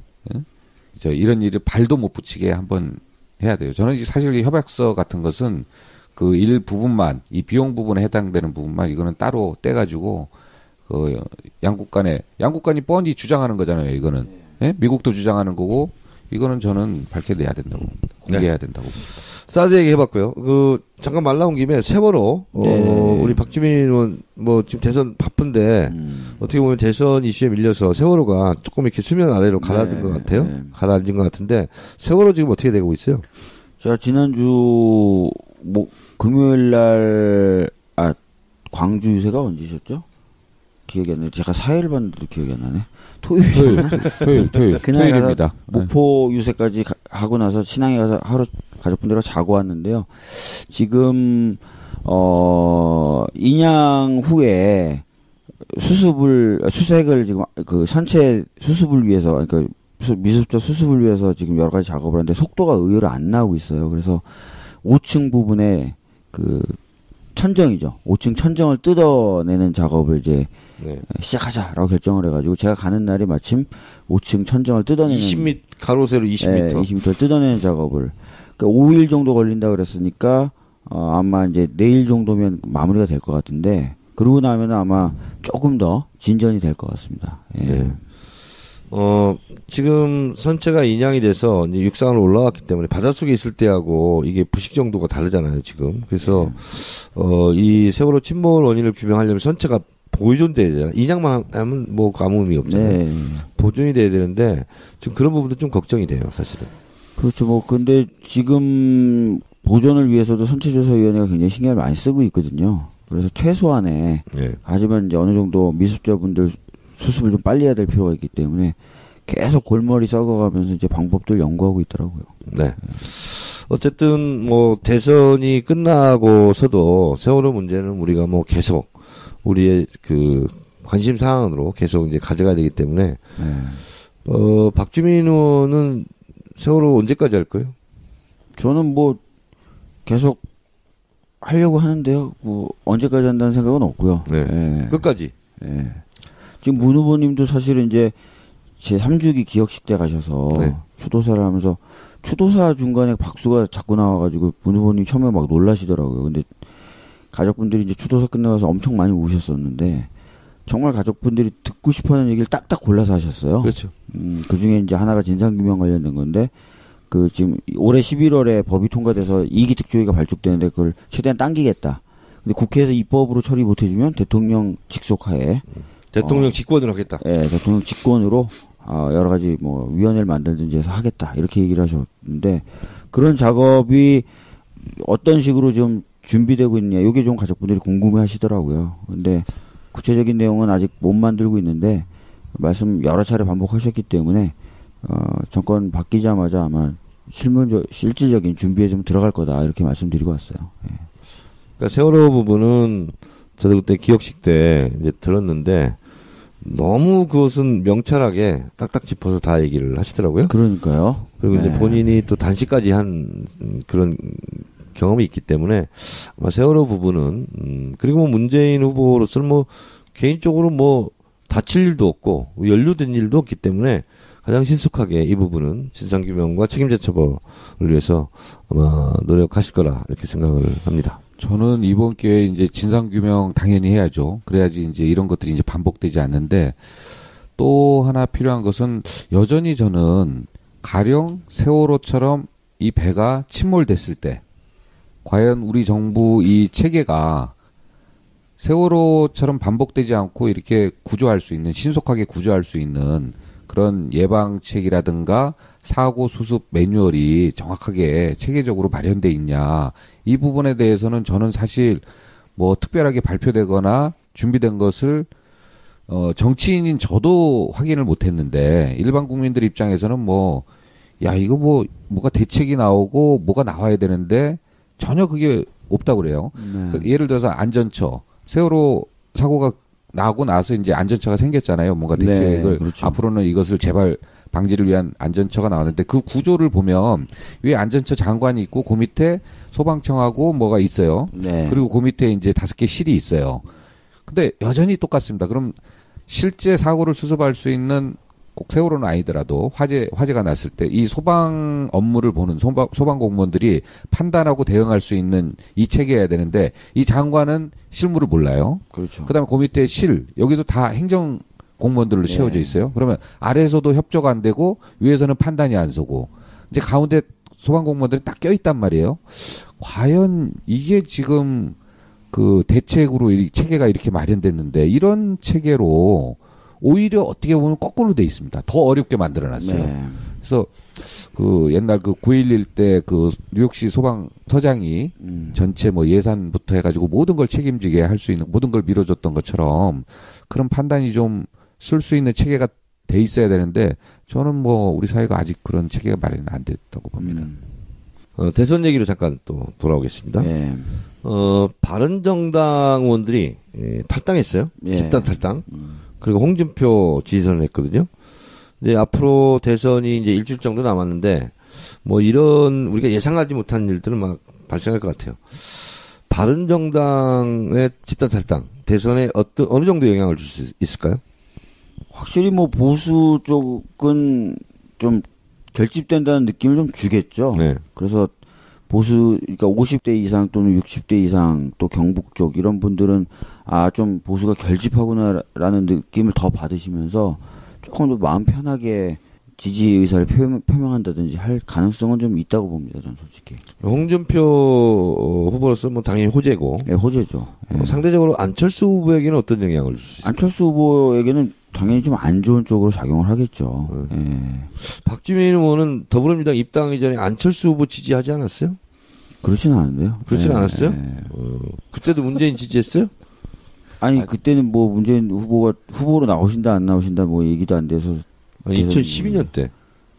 이런 일을 발도 못 붙이게 한번 해야 돼요. 저는 사실 이 협약서 같은 것은 그 일 부분만 이 비용 부분에 해당되는 부분만 이거는 따로 떼가지고 그 양국 간이 뻔히 주장하는 거잖아요. 이거는 미국도 주장하는 거고 이거는 저는 밝혀내야 된다고 공개해야 된다고 봅니다. 사드 얘기 해봤고요. 잠깐 말 나온 김에 세월호, 우리 박주민 의원, 지금 대선 바쁜데, 어떻게 보면 대선 이슈에 밀려서 세월호가 조금 이렇게 수면 아래로 가라앉은 것 같아요. 가라앉은 것 같은데, 세월호 지금 어떻게 되고 있어요? 제가 지난주, 금요일 날, 광주 유세가 언제셨죠? 기억이 안 나네. 제가 4일 봤는데도 기억이 안 나네. 토요일. 토요일입니다. 목포 유세까지 하고 나서 신항에 가서 하루 가족분들과 자고 왔는데요. 지금, 인양 후에 수색을 지금 선체 수습을 위해서, 그러니까 미수습자 수습을 위해서 지금 여러 가지 작업을 하는데 속도가 의외로 안 나오고 있어요. 그래서 5층 부분에 천정이죠. 5층 천정을 뜯어내는 작업을 이제 시작하자라고 결정을 해가지고 제가 가는 날이 마침 5층 천정을 뜯어내는 20m 가로 세로 20m 20m 뜯어내는 작업을 그러니까 5일 정도 걸린다 그랬으니까 아마 이제 내일 정도면 마무리가 될 것 같은데 그러고 나면 아마 조금 더 진전이 될 것 같습니다. 예. 네. 지금 선체가 인양이 돼서 이제 육상으로 올라왔기 때문에 바닷속에 있을 때하고 이게 부식 정도가 다르잖아요, 지금. 그래서, 이 세월호 침몰 원인을 규명하려면 선체가 보존돼야 되잖아요. 인양만 하면 아무 의미 없잖아요. 네. 보존이 돼야 되는데, 지금 그런 부분도 좀 걱정이 돼요, 사실은. 그렇죠. 근데 지금 보존을 위해서도 선체조사위원회가 굉장히 신경을 많이 쓰고 있거든요. 그래서 최소한의, 하지만 이제 어느 정도 미수자분들 수습을 좀 빨리 해야 될 필요가 있기 때문에 계속 골머리 썩어가면서 이제 방법들 연구하고 있더라고요. 네. 어쨌든 대선이 끝나고서도 세월호 문제는 우리가 계속 우리의 관심 사항으로 계속 이제 가져가야 되기 때문에 박주민 의원은 세월호 언제까지 할 거예요? 저는 계속 하려고 하는데요. 언제까지 한다는 생각은 없고요. 네. 끝까지. 네. 지금 문 후보님도 사실은 이제 제 3주기 기억식 때 가셔서 추도사를 하면서 추도사 중간에 박수가 자꾸 나와가지고 문 후보님 처음에 막 놀라시더라고요. 근데 가족분들이 이제 추도사 끝나서 엄청 많이 우셨었는데 정말 가족분들이 듣고 싶어하는 얘기를 딱딱 골라서 하셨어요. 그렇죠. 그 중에 이제 하나가 진상규명 관련된 건데, 지금 올해 11월에 법이 통과돼서 2기 특조위가 발족되는데 그걸 최대한 당기겠다. 근데 국회에서 입법으로 처리 못 해주면 대통령 직속하에. 대통령 직권으로 하겠다. 예, 대통령 직권으로, 여러 가지 뭐, 위원회를 만들든지 해서 하겠다. 이렇게 얘기를 하셨는데, 그런 작업이 어떤 식으로 좀 준비되고 있느냐. 이게 좀 가족분들이 궁금해 하시더라고요. 근데 구체적인 내용은 아직 못 만들고 있는데, 말씀 여러 차례 반복하셨기 때문에, 정권 바뀌자마자 아마 실질적인 준비에 좀 들어갈 거다. 이렇게 말씀드리고 왔어요. 예. 그러니까 세월호 부분은 저도 그때 기억식 때 이제 들었는데 너무 그것은 명찰하게 딱딱 짚어서 다 얘기를 하시더라고요. 그러니까요. 그리고 이제 본인이 또 단식까지 한 그런 경험이 있기 때문에 아마 세월호 부분은 그리고 뭐 문재인 후보로서는 뭐 개인적으로 뭐 다칠 일도 없고 연루된 일도 없기 때문에 가장 신속하게 이 부분은 진상규명과 책임자 처벌을 위해서 아마 노력하실 거라 이렇게 생각을 합니다. 저는 이번 기회에 이제 진상규명 당연히 해야죠. 그래야지 이제 이런 것들이 이제 반복되지 않는데 또 하나 필요한 것은 여전히 저는 가령 세월호처럼 이 배가 침몰됐을 때 과연 우리 정부 이 체계가 세월호처럼 반복되지 않고 이렇게 구조할 수 있는 신속하게 구조할 수 있는 그런 예방책이라든가 사고 수습 매뉴얼이 정확하게 체계적으로 마련돼 있냐. 이 부분에 대해서는 저는 사실 뭐 특별하게 발표되거나 준비된 것을 정치인인 저도 확인을 못 했는데 일반 국민들 입장에서는 이거 뭐가 대책이 나오고 뭐가 나와야 되는데 전혀 그게 없다고 그래요. 네. 예를 들어서 안전처. 세월호 사고가 나고 나서 이제 안전처가 생겼잖아요. 뭔가 대책을 네, 그렇죠. 앞으로는 이것을 재발 방지를 위한 안전처가 나왔는데 그 구조를 보면 위에 안전처 장관이 있고 그 밑에 소방청하고 뭐가 있어요. 네. 그리고 그 밑에 이제 5개 실이 있어요. 근데 여전히 똑같습니다. 그럼 실제 사고를 수습할 수 있는 꼭 세월호는 아니더라도 화재가 났을 때 이 소방 업무를 보는 소방 공무원들이 판단하고 대응할 수 있는 이 체계여야 되는데 이 장관은 실무를 몰라요. 그렇죠. 그다음에 그 밑에 여기도 다 행정 공무원들로 채워져 있어요. 그러면 아래에서도 협조가 안 되고 위에서는 판단이 안 서고 이제 가운데 소방 공무원들이 딱 껴있단 말이에요. 과연 이게 지금 그 대책으로 이 체계가 이렇게 마련됐는데 이런 체계로 오히려 어떻게 보면 거꾸로 돼 있습니다. 더 어렵게 만들어놨어요. 네. 그래서 그 옛날 그 9.11 때 그 뉴욕시 소방서장이 전체 뭐 예산부터 해가지고 모든 걸 책임지게 할 수 있는 모든 걸 밀어줬던 것처럼 그런 판단이 좀 쓸 수 있는 체계가 돼 있어야 되는데 저는 뭐 우리 사회가 아직 그런 체계가 마련이 안 됐다고 봅니다. 대선 얘기로 잠깐 또 돌아오겠습니다. 네. 바른정당 의원들이 탈당했어요. 네. 집단 탈당. 그리고 홍준표 지지선을 했거든요. 이제 앞으로 대선이 이제 일주일 정도 남았는데 뭐 이런 우리가 예상하지 못한 일들은 막 발생할 것 같아요. 바른정당의 집단 탈당 대선에 어느 정도 영향을 줄 수 있을까요? 확실히 뭐 보수 쪽은 좀 결집된다는 느낌을 좀 주겠죠. 네. 그래서 그러니까 50대 이상 또는 60대 이상 또 경북 쪽 이런 분들은 좀 보수가 결집하구나라는 느낌을 더 받으시면서 조금 더 마음 편하게 지지 의사를 표명한다든지 할 가능성은 좀 있다고 봅니다. 저는 솔직히. 홍준표 후보로서 뭐 당연히 호재고. 네, 호재죠. 네. 상대적으로 안철수 후보에게는 어떤 영향을 줄 수 있을까요? 안철수 후보에게는 당연히 좀 안 좋은 쪽으로 작용을 하겠죠. 네. 박주민 의원은 더불어민주당 입당하기 전에 안철수 후보 지지하지 않았어요? 그렇지는 않은데요. 그렇지는 않았어요? 그때도 문재인 지지했어요? 아니 그때는 뭐 문재인 후보로 나오신다 안 나오신다 뭐 얘기도 안 돼서. 2012년 때.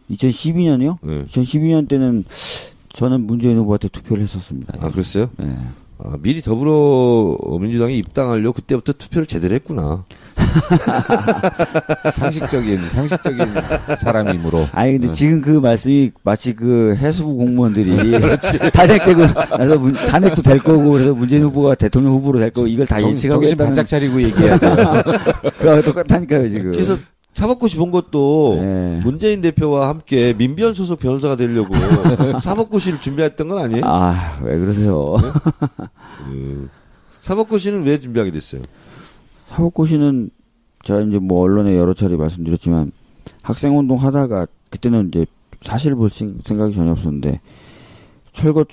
2012년이요? 네. 2012년 때는 저는 문재인 후보한테 투표를 했었습니다. 그랬어요? 네. 미리 더불어민주당에 입당하려고 그때부터 투표를 제대로 했구나. 상식적인 사람이므로. 아니 근데 지금 그 말씀이 마치 그 해수부 공무원들이 탄핵되고 나서 탄핵도 될 거고 그래서 문재인 후보가 대통령 후보로 될 거고 이걸 다 예측하고 정신 바짝 차리고 얘기해야 돼요. 그거 똑같다니까요 지금. 그래서 사법고 싶은 것도 네. 문재인 대표와 함께 민변 소속 변호사가 되려고 사법고시를 준비했던 건 아니에요? 왜 그러세요? 네? 사법고시는 왜 준비하게 됐어요? 사법고시는 제가 이제 뭐 언론에 여러 차례 말씀드렸지만 학생운동 하다가 그때는 이제 사실 볼 생각이 전혀 없었는데 작은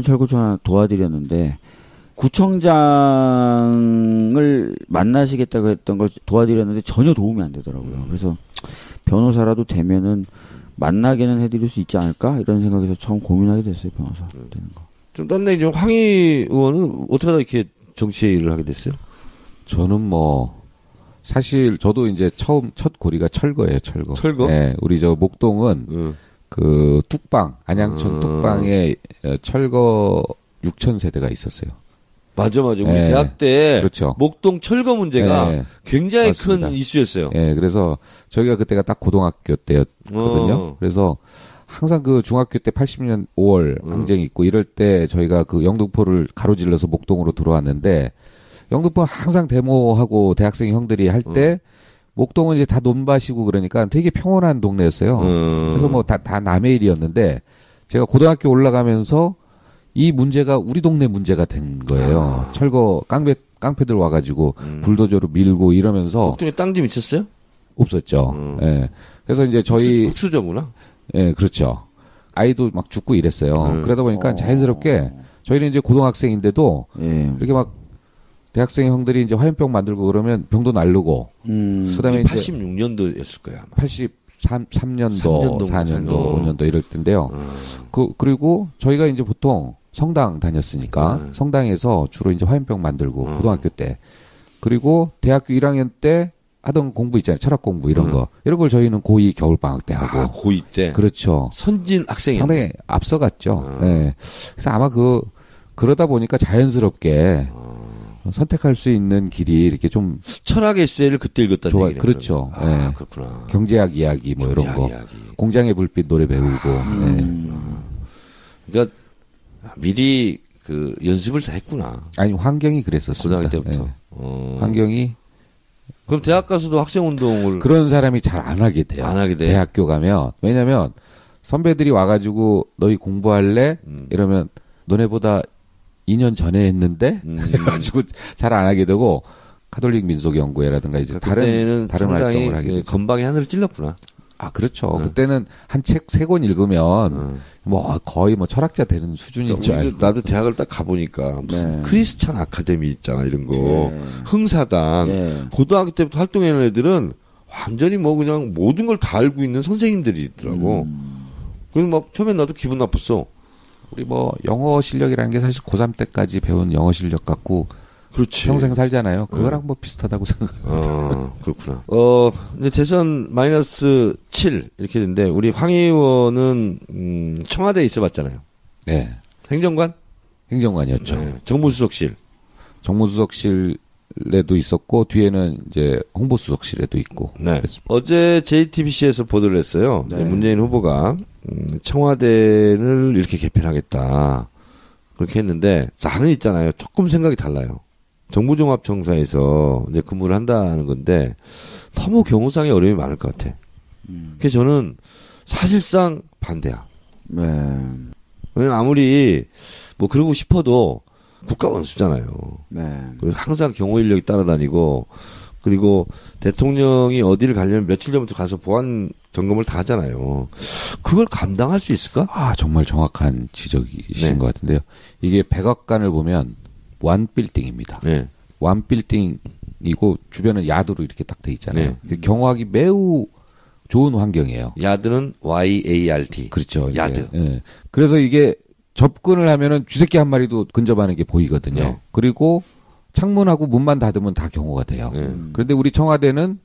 철거촌 하나 도와드렸는데 구청장을 만나시겠다고 했던 걸 도와드렸는데 전혀 도움이 안 되더라고요. 그래서 변호사라도 되면은 만나게는 해드릴 수 있지 않을까 이런 생각에서 처음 고민하게 됐어요. 변호사 되는 거. 좀 딴 얘기 좀 황희 의원은 어떻게 하다 이렇게 정치에 일을 하게 됐어요? 저는 뭐 사실 저도 이제 첫 고리가 철거예요. 철거. 네, 우리 저 목동은 그 뚝방 안양천 뚝방에 철거 6천 세대가 있었어요. 맞아. 우리 대학 때 그렇죠. 목동 철거 문제가 굉장히 맞습니다. 큰 이슈였어요. 네, 그래서 저희가 그때가 딱 고등학교 때였거든요. 그래서 항상 그 중학교 때 80년 5월 항쟁이 있고 이럴 때 저희가 그 영등포를 가로질러서 목동으로 들어왔는데 영등포 항상 데모하고 대학생 형들이 할 때 목동은 이제 다 논밭이고 그러니까 되게 평온한 동네였어요. 그래서 뭐 다 남의 일이었는데 제가 고등학교 올라가면서 이 문제가 우리 동네 문제가 된 거예요. 철거 깡패들 와가지고 불도저로 밀고 이러면서. 목동에 땅 좀 있었어요? 없었죠. 예. 그래서 이제 저희 흑수저구나. 예, 그렇죠. 아이도 막 죽고 이랬어요. 그러다 보니까 자연스럽게 저희는 이제 고등학생인데도 이렇게 막 대학생 형들이 이제 화염병 만들고 그러면 병도 날르고. 그다음에 86년도였을 거야. 83년도, 4년도, 5년도 이럴 텐데요. 그리고 저희가 이제 보통 성당 다녔으니까 성당에서 주로 이제 화염병 만들고 고등학교 때. 그리고 대학교 1학년 때 하던 공부 있잖아요. 철학 공부 이런 거. 이런 걸 저희는 고2 겨울방학 때 하고. 고2 때? 그렇죠. 선진 학생이 상당히 앞서갔죠. 네. 그래서 아마 그러다 보니까 자연스럽게 선택할 수 있는 길이 이렇게 좀. 철학 에세이를 그때 읽었다는 얘기네요. 그렇죠. 네. 그렇구나. 경제학 이야기 뭐 이런 거. 이야기. 공장의 불빛 노래 배우고. 네. 그러니까 미리 그 연습을 다 했구나. 아니, 환경이 그랬었습니다. 고등학교 때부터. 네. 환경이. 그럼 대학 가서도 학생운동을. 그런 사람이 잘 안 하게 돼요. 안 하게 돼. 대학교 가면. 왜냐면 선배들이 와가지고 너희 공부할래? 이러면 너네보다 2년 전에 했는데? 그래가지고 잘 안 하게 되고 가톨릭 민속연구회라든가 이제 다른 활동을 하게 되죠. 건방의 하늘을 찔렀구나. 아, 그렇죠. 그때는 한 책 3권 읽으면 뭐 거의 뭐 철학자 되는 수준인 줄 알고. 나도 대학을 딱 가보니까 무슨 크리스찬 아카데미 있잖아 이런 거. 흥사당. 고등학교 때부터 활동하는 애들은 완전히 뭐 그냥 모든 걸 다 알고 있는 선생님들이 있더라고. 그래서 막 처음엔 나도 기분 나빴어. 우리 뭐 영어 실력이라는 게 사실 고3 때까지 배운 영어 실력 갖고 그렇지. 평생 살잖아요. 그거랑 뭐 비슷하다고 생각합니다. 그렇구나. 이제 대선 -7 이렇게 됐는데 우리 황 의원은 청와대에 있어봤잖아요. 네. 행정관이었죠. 네. 정무수석실. 정무수석실에도 있었고 뒤에는 이제 홍보수석실에도 있고. 네. 어제 JTBC에서 보도를 했어요. 네. 문재인 후보가 청와대를 이렇게 개편하겠다. 그렇게 했는데 나는 있잖아요. 조금 생각이 달라요. 정부종합청사에서 이제 근무를 한다는 건데 너무 경호상의 어려움이 많을 것 같아. 그래서 저는 사실상 반대야. 네. 왜냐면 아무리 뭐 그러고 싶어도 국가 원수잖아요. 네. 그래서 항상 경호 인력이 따라다니고 그리고 대통령이 어디를 가려면 며칠 전부터 가서 보안 점검을 다 하잖아요. 그걸 감당할 수 있을까? 아, 정말 정확한 지적이신 것 같은데요. 이게 백악관을 보면 완빌딩입니다. 네. 완빌딩이고 주변은 야드로 이렇게 딱 돼 있잖아요. 경호하기 매우 좋은 환경이에요. 야드는 YARD. 그렇죠. 야드. 예. 그래서 이게 접근을 하면은 쥐새끼 한 마리도 근접하는 게 보이거든요. 네. 그리고 창문하고 문만 닫으면 다 경호가 돼요. 그런데 우리 청와대는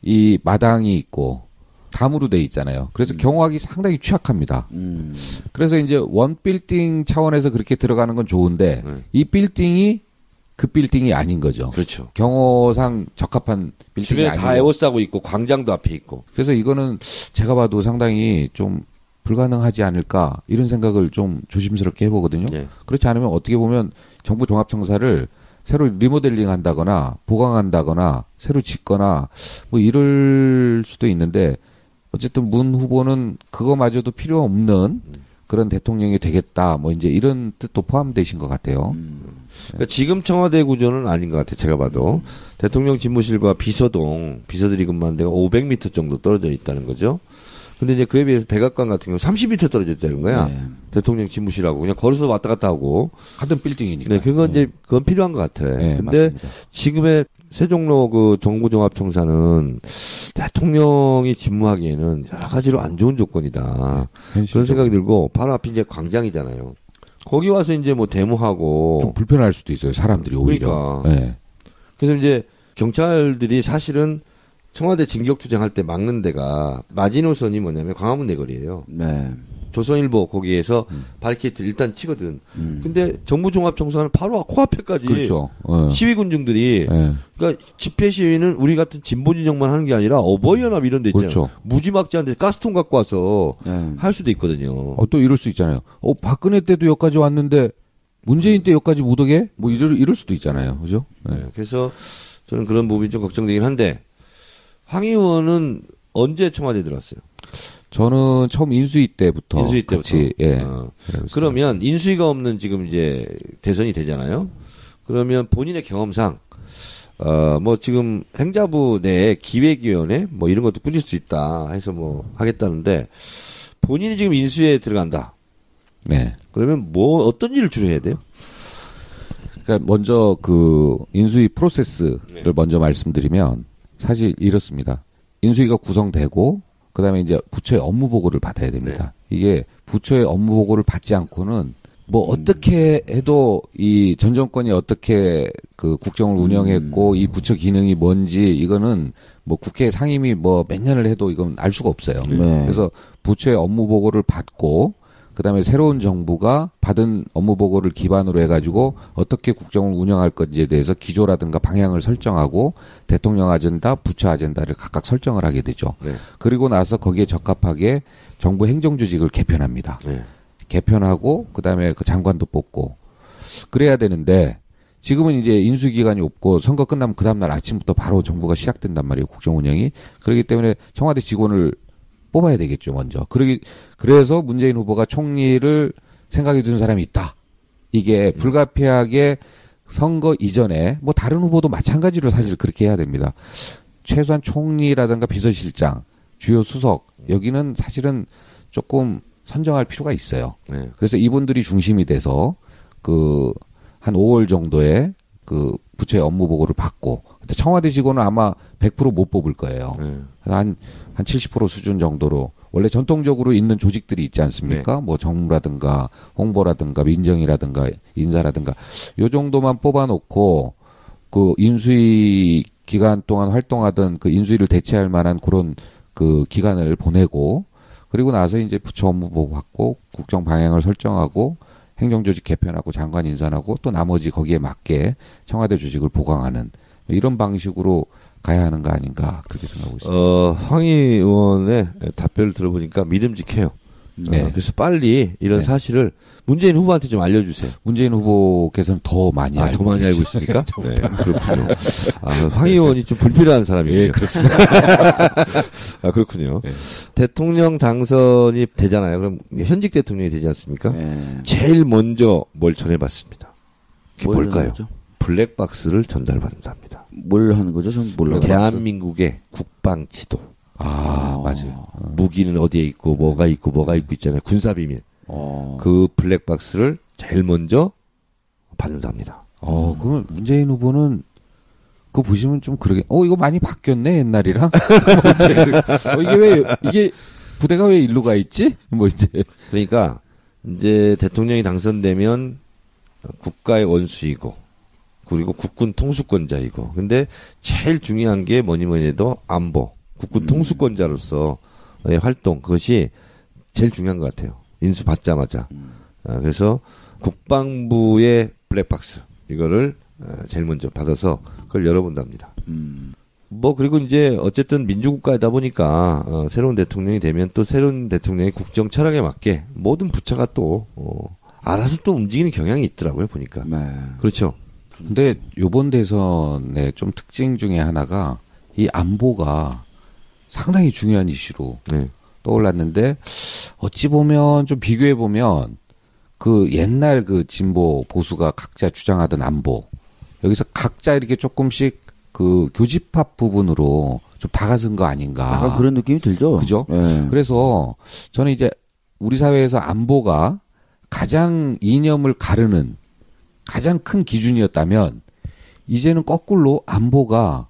이 마당이 있고 담으로 돼 있잖아요. 그래서 경호하기 상당히 취약합니다. 그래서 이제 원 빌딩 차원에서 그렇게 들어가는 건 좋은데 이 빌딩이 그 빌딩이 아닌 거죠. 그렇죠. 경호상 적합한 빌딩이 주변에 아니고. 다 에워싸고 있고 광장도 앞에 있고. 그래서 이거는 제가 봐도 상당히 좀 불가능하지 않을까 이런 생각을 좀 조심스럽게 해보거든요. 네. 그렇지 않으면 어떻게 보면 정부 종합청사를 새로 리모델링 한다거나 보강한다거나 새로 짓거나 뭐 이럴 수도 있는데 어쨌든 문 후보는 그거마저도 필요 없는 그런 대통령이 되겠다 뭐 이제 이런 뜻도 포함되신 것 같아요. 그러니까 지금 청와대 구조는 아닌 것 같아요. 제가 봐도 대통령 집무실과 비서들이 근무하는 데가 500m 정도 떨어져 있다는 거죠. 근데 이제 그에 비해서 백악관 같은 경우 30m 떨어져 있다는 거야. 네. 대통령 집무실하고 그냥 걸어서 왔다 갔다 하고 같은 빌딩이니까. 네, 그건 필요한 것 같아. 네, 근데 맞습니다. 지금의 세종로 그 정부종합청사는 대통령이 집무하기에는 여러 가지로 안 좋은 조건이다. 그런 생각이 들고 바로 앞이 이제 광장이잖아요. 거기 와서 이제 뭐 데모하고 좀 불편할 수도 있어요. 사람들이 오히려. 그러니까. 네. 그래서 이제 경찰들이 사실은 청와대 진격투쟁할 때 막는 데가 마지노선이 뭐냐면 광화문 내거리예요. 네. 조선일보 거기에서 바리케이트를 일단 치거든. 근데 정부종합청사는 바로 코앞에까지 그렇죠. 시위군중들이 그러니까 집회 시위는 우리 같은 진보 진영만 하는 게 아니라 어버이연합 이런 데 있잖아요. 그렇죠. 무지막지한데 가스통 갖고 와서 할 수도 있거든요. 또 이럴 수 있잖아요. 박근혜 때도 여기까지 왔는데 문재인 때 여기까지 못 오게? 뭐 이럴 수도 있잖아요. 그죠? 네. 그래서 저는 그런 부분이 좀 걱정되긴 한데 황 의원은 언제 청와대에 들어왔어요? 저는 처음 인수위 때부터. 같이, 예. 그러면 인수위가 없는 지금 이제 대선이 되잖아요. 그러면 본인의 경험상 뭐 지금 행자부 내에 기획위원회 뭐 이런 것도 꾸릴 수 있다 해서 뭐 하겠다는데 본인이 지금 인수위에 들어간다. 네. 그러면 뭐 어떤 일을 주로 해야 돼요? 그러니까 먼저 그 인수위 프로세스를 먼저 말씀드리면 사실 이렇습니다. 인수위가 구성되고 그다음에 이제 부처의 업무 보고를 받아야 됩니다. 네. 이게 부처의 업무 보고를 받지 않고는 뭐 어떻게 해도 이 전 정권이 어떻게 그 국정을 운영했고 이 부처 기능이 뭔지 이거는 뭐 국회 상임위 뭐 몇 년을 해도 이건 알 수가 없어요. 네. 그래서 부처의 업무 보고를 받고 그다음에 새로운 정부가 받은 업무 보고를 기반으로 해가지고 어떻게 국정을 운영할 건지에 대해서 기조라든가 방향을 설정하고 대통령 아젠다, 부처 아젠다를 각각 설정을 하게 되죠. 네. 그리고 나서 거기에 적합하게 정부 행정조직을 개편합니다. 네. 개편하고 그다음에 그 장관도 뽑고 그래야 되는데 지금은 이제 인수위 기간이 없고 선거 끝나면 그 다음날 아침부터 바로 정부가 시작된단 말이에요. 국정 운영이. 그렇기 때문에 청와대 직원을 뽑아야 되겠죠, 먼저. 그래서 문재인 후보가 총리를 생각해 두는 사람이 있다. 이게 불가피하게 선거 이전에 뭐 다른 후보도 마찬가지로 사실 그렇게 해야 됩니다. 최소한 총리라든가 비서실장, 주요 수석 여기는 사실은 조금 선정할 필요가 있어요. 네. 그래서 이분들이 중심이 돼서 그 한 5월 정도에 그 부처의 업무 보고를 받고 근데 청와대 직원은 아마 100% 못 뽑을 거예요. 한 70% 수준 정도로 원래 전통적으로 있는 조직들이 있지 않습니까? 네. 뭐 정무라든가 홍보라든가 민정이라든가 인사라든가 요 정도만 뽑아놓고 그 인수위 기간 동안 활동하던 그 인수위를 대체할 만한 그런 그 기간을 보내고 그리고 나서 이제 부처 업무 보고 받고 국정 방향을 설정하고 행정조직 개편하고 장관 인선하고 또 나머지 거기에 맞게 청와대 조직을 보강하는 이런 방식으로 가야 하는 거 아닌가 그렇게 생각하고 있습니다. 황 의원의 답변을 들어보니까 믿음직해요. 네. 그래서 빨리 이런 사실을 문재인 후보한테 좀 알려주세요. 문재인 후보께서는 더 많이 알고 더 많이 알고 있습니까? 네, 그렇군요. 황 의원이 좀 불필요한 사람이에요. 네, 그렇습니다. 그렇군요. 네. 대통령 당선이 되잖아요. 그럼 현직 대통령이 되지 않습니까? 네. 제일 먼저 뭘 전해봤습니다. 그게 뭘까요? 블랙박스를 전달받는답니다. 뭘 하는 거죠? 전 몰라요. 대한민국의 국방 지도. 맞아요. 무기는 어디에 있고 뭐가 있고 있잖아요. 군사 비밀. 그 블랙박스를 제일 먼저 받는답니다. 그러면 문재인 후보는 그거 보시면 좀 그러게. 이거 많이 바뀌었네 옛날이랑. 이게 부대가 왜 일로 가 있지? 뭐 이제. 그러니까 이제 대통령이 당선되면 국가의 원수이고 그리고 국군 통수권자이고. 근데 제일 중요한 게 뭐니 해도 안보. 국군 통수권자로서의 활동 그것이 제일 중요한 것 같아요. 인수 받자마자. 그래서 국방부의 블랙박스 이거를 제일 먼저 받아서 그걸 열어본답니다. 뭐 그리고 이제 어쨌든 민주국가이다 보니까 새로운 대통령이 되면 또 새로운 대통령의 국정 철학에 맞게 모든 부처가 또 알아서 또 움직이는 경향이 있더라고요 보니까. 네. 그렇죠. 근데 요번 대선의 좀 특징 중에 하나가 이 안보가 상당히 중요한 이슈로 떠올랐는데 어찌 보면 좀 비교해 보면 그 옛날 그 진보 보수가 각자 주장하던 안보 여기서 각자 이렇게 조금씩 그 교집합 부분으로 좀 다가선 거 아닌가. 약간 그런 느낌이 들죠. 그죠? 네. 그래서 저는 이제 우리 사회에서 안보가 가장 이념을 가르는 가장 큰 기준이었다면 이제는 거꾸로 안보가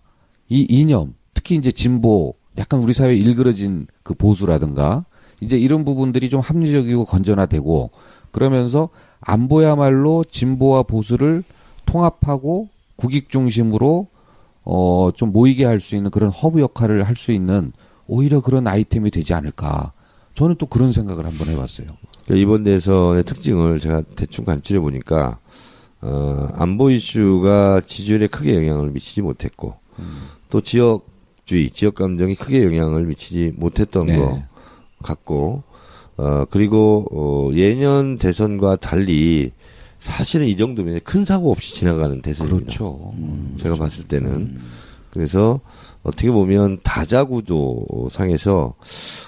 이 이념, 특히 이제 진보, 약간 우리 사회에 일그러진 그 보수라든가 이제 이런 부분들이 좀 합리적이고 건전화되고 그러면서 안보야말로 진보와 보수를 통합하고 국익 중심으로 좀 모이게 할 수 있는 그런 허브 역할을 할 수 있는 오히려 그런 아이템이 되지 않을까. 저는 또 그런 생각을 한번 해봤어요. 이번 대선의 특징을 제가 대충 간추려 보니까 안보 이슈가 지지율에 크게 영향을 미치지 못했고 또 지역주의, 지역 감정이 크게 영향을 미치지 못했던 네. 것 같고 그리고 예년 대선과 달리 사실은 이 정도면 큰 사고 없이 지나가는 대선입니다. 그렇죠. 제가 봤을 때는. 그래서 어떻게 보면 다자구도 상에서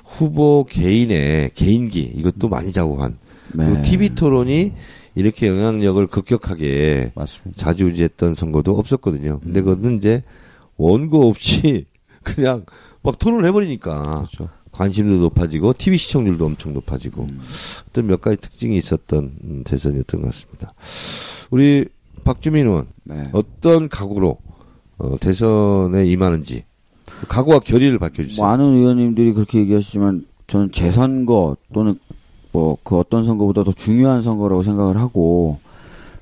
후보 개인의 개인기 이것도 많이 작용한 네. 그리고 TV 토론이 이렇게 영향력을 급격하게 맞습니다. 좌지우지했던 선거도 없었거든요. 근데 그것은 이제 원고 없이 그냥 막 토론을 해버리니까 그렇죠. 관심도 높아지고 TV 시청률도 엄청 높아지고 어떤 몇 가지 특징이 있었던 대선이었던 것 같습니다. 우리 박주민 의원 네. 어떤 각오로 대선에 임하는지 각오와 결의를 밝혀주세요. 많은 의원님들이 그렇게 얘기하시지만 저는 재선거 또는 뭐 그 어떤 선거보다 더 중요한 선거라고 생각을 하고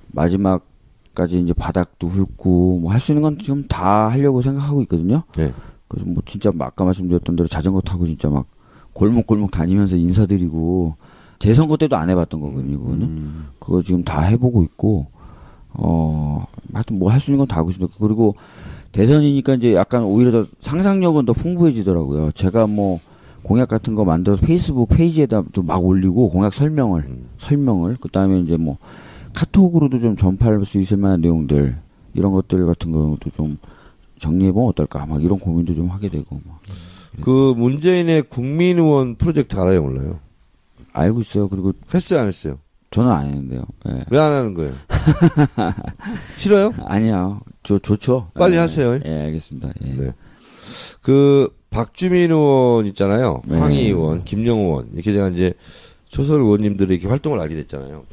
마지막까지 이제 바닥도 훑고 뭐 할 수 있는 건 지금 다 하려고 생각하고 있거든요. 네. 그래서 뭐 진짜 아까 말씀드렸던 대로 자전거 타고 진짜 막 골목골목 다니면서 인사드리고 재선거 때도 안 해봤던 거거든요. 그거는 그거 지금 다 해보고 있고 하여튼 뭐 할 수 있는 건 다 하고 있습니다. 그리고 대선이니까 이제 약간 오히려 더 상상력은 더 풍부해지더라고요. 제가 뭐 공약 같은 거 만들어서 페이스북 페이지에다 또 막 올리고 공약 설명을 그다음에 이제 뭐 카톡으로도 좀 전파할 수 있을 만한 내용들 이런 것들 같은 것도 좀 정리해보면 어떨까 막 이런 고민도 좀 하게 되고 막. 그 문재인의 국민의원 프로젝트 알아요, 몰라요? 알고 있어요. 그리고 했어요, 안 했어요? 저는 안 했는데요. 네. 왜 안 하는 거예요? 싫어요? 아니요. 좋죠. 빨리 하세요. 예, 알겠습니다. 예. 네. 그 박주민 의원 있잖아요. 네. 황희 의원, 김영호 의원 이렇게 제가 이제 초선 의원님들이 이렇게 활동을 알게 됐잖아요.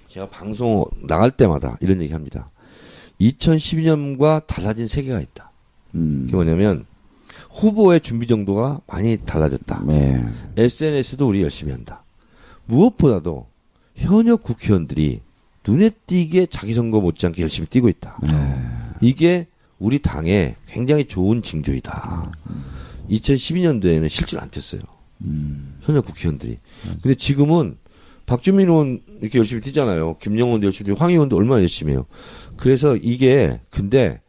제가 방송 나갈 때마다 이런 얘기합니다. 2012년과 달라진 세계가 있다. 그게 뭐냐면 후보의 준비 정도가 많이 달라졌다. 네. SNS도 우리 열심히 한다. 무엇보다도 현역 국회의원들이 눈에 띄게 자기 선거 못지않게 열심히 뛰고 있다. 이게 우리 당에 굉장히 좋은 징조이다. 2012년도에는 실제로 안 뛰었어요. 현역 국회의원들이. 근데 지금은 박주민 의원 이렇게 열심히 뛰잖아요. 김영호도 열심히 뛰고 황희 의원도 얼마나 열심히 해요. 그래서 이게 근데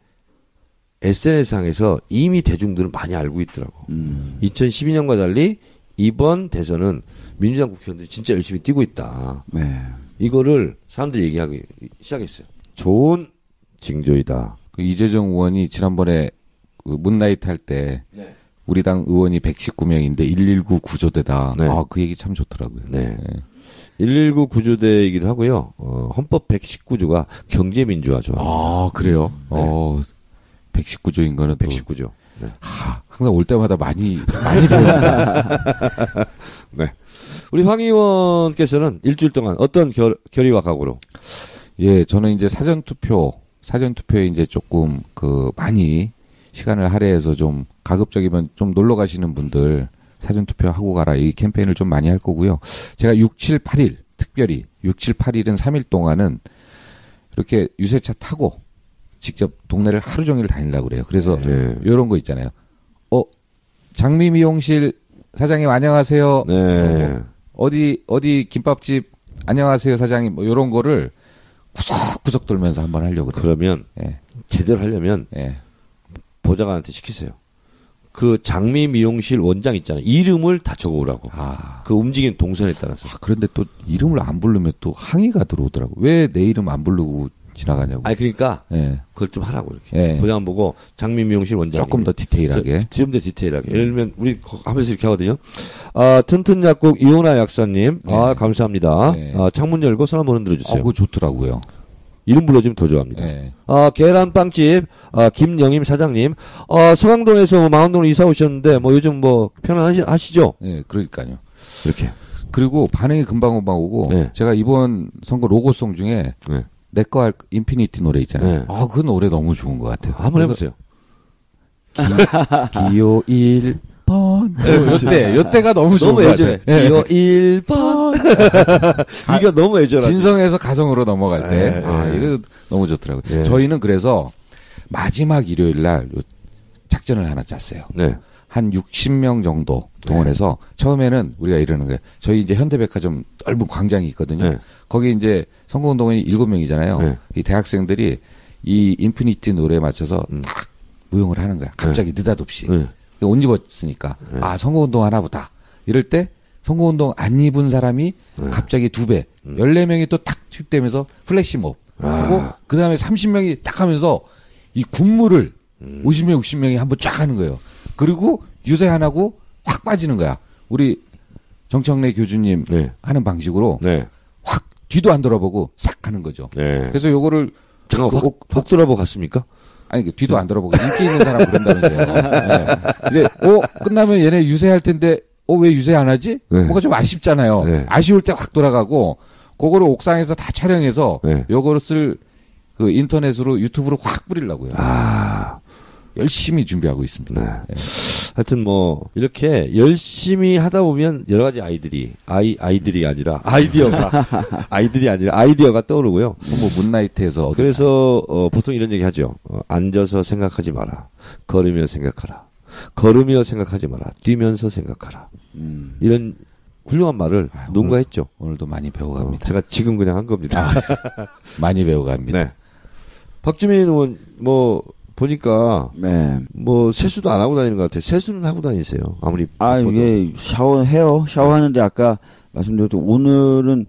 SNS상에서 이미 대중들은 많이 알고 있더라고. 2012년과 달리 이번 대선은 민주당 국회의원들이 진짜 열심히 뛰고 있다. 네. 이거를 사람들이 얘기하기 시작했어요. 좋은 징조이다. 그 이재정 의원이 지난번에 그 문나이트 할 때 네. 우리 당 의원이 119명인데 119 구조대다. 네. 그 얘기 참 좋더라고요. 네. 119 구조대이기도 하고요. 헌법 119조가 경제민주화 조항. 아, 그래요? 네. 119조인 거는 119조. 네. 항상 올 때마다 많이 배웁니다. 네. 우리 황 의원께서는 일주일 동안 어떤 결의와 각오로? 예, 저는 이제 사전투표에 이제 조금 많이 시간을 할애해서 좀 가급적이면 좀 놀러 가시는 분들 사전투표 하고 가라 이 캠페인을 좀 많이 할 거고요. 제가 6, 7, 8일 특별히 6, 7, 8일은 3일 동안은 이렇게 유세차 타고 직접 동네를 하루 종일 다니려고 그래요. 그래서 이런 거 있잖아요. 장미 미용실 사장님 안녕하세요. 네. 어디 김밥집 안녕하세요 사장님 뭐 이런 거를 구석구석 돌면서 한번 하려고 그래요. 그러면 예. 제대로 하려면 보좌관한테 시키세요. 그 장미 미용실 원장 있잖아요. 이름을 다 적어오라고. 그 움직이는 동선에 따라서. 그런데 또 이름을 안 부르면 또 항의가 들어오더라고. 왜 내 이름 안 부르고 지나가냐고. 아니 그러니까 예. 그걸 좀 하라고 이렇게. 예. 보장 보고 장민미용실 원장님 조금 더 디테일하게. 좀 더 디테일하게. 예를 들면 우리 하면서 이렇게 하거든요. 튼튼 약국 이호나 약사님, 예. 감사합니다. 예. 창문 열고 손 한번 흔들어 주세요. 그거 좋더라고요. 이름 불러주면 더 좋아합니다. 예. 계란빵집 김영임 사장님, 서강동에서 망원동으로 이사 오셨는데 뭐 요즘 뭐 편안하시죠? 예, 그러니까요. 이렇게. 그리고 반응이 금방 오고 네. 제가 이번 선거 로고송 중에 네. 내꺼 할 인피니티 노래 있잖아요. 네. 그 노래 너무 좋은 것 같아요. 한번 해보세요. 기호 1번. 요때가 너무 좋은 것 같아요. 기호 1번. 이게 너무 애절하죠. 진성에서 가성으로 넘어갈 때. 이거 너무 좋더라고요. 저희는 그래서 마지막 일요일 날 작전을 하나 짰어요. 네. 한 60명 정도 동원해서 처음에는 우리가 이러는 거예요. 저희 이제 현대백화점 넓은 광장이 있거든요. 거기 이제 선거운동원이 7명이잖아요. 이 대학생들이 이 인피니티 노래에 맞춰서 딱 무용을 하는 거야. 갑자기 느닷없이. 옷 입었으니까. 선거운동 하나 보다. 이럴 때 선거운동 안 입은 사람이 갑자기 2배, 14명이 또 탁 투입되면서 플래시몹 하고 그 다음에 30명이 딱 하면서 이 군무를 50명, 60명이 한번 쫙 하는 거예요. 그리고 유세 안 하고 확 빠지는 거야. 우리 정청래 교주님 하는 방식으로 확 뒤도 안 돌아보고 싹 하는 거죠. 그래서 요거를 잠깐 확 돌아보고 갔습니까? 아니 뒤도 안 돌아보고 인기 있는 사람 그런다면서요. 이제 끝나면 얘네 유세할 텐데 왜 유세 안 하지? 뭔가 좀 아쉽잖아요. 아쉬울 때 확 돌아가고 그거를 옥상에서 다 촬영해서 요거를 쓸 그 인터넷으로 유튜브로 확 뿌리려고요. 열심히 준비하고 있습니다. 네. 하여튼 뭐 이렇게 열심히 하다 보면 여러 가지 아이디어가 떠오르고요. 뭐 문나이트에서 그래서 보통 이런 얘기 하죠. 앉아서 생각하지 마라. 걸으며 생각하라. 걸으며 생각하지 마라. 뛰면서 생각하라. 이런 훌륭한 말을 누군가 했죠. 오늘도 많이 배워갑니다. 제가 지금 그냥 한 겁니다. 많이 배워갑니다. 네. 박주민 의원 보니까 뭐 세수도 안 하고 다니는 것 같아요. 세수는 하고 다니세요. 아무리 이게 샤워하는데 아까 말씀드렸던 오늘은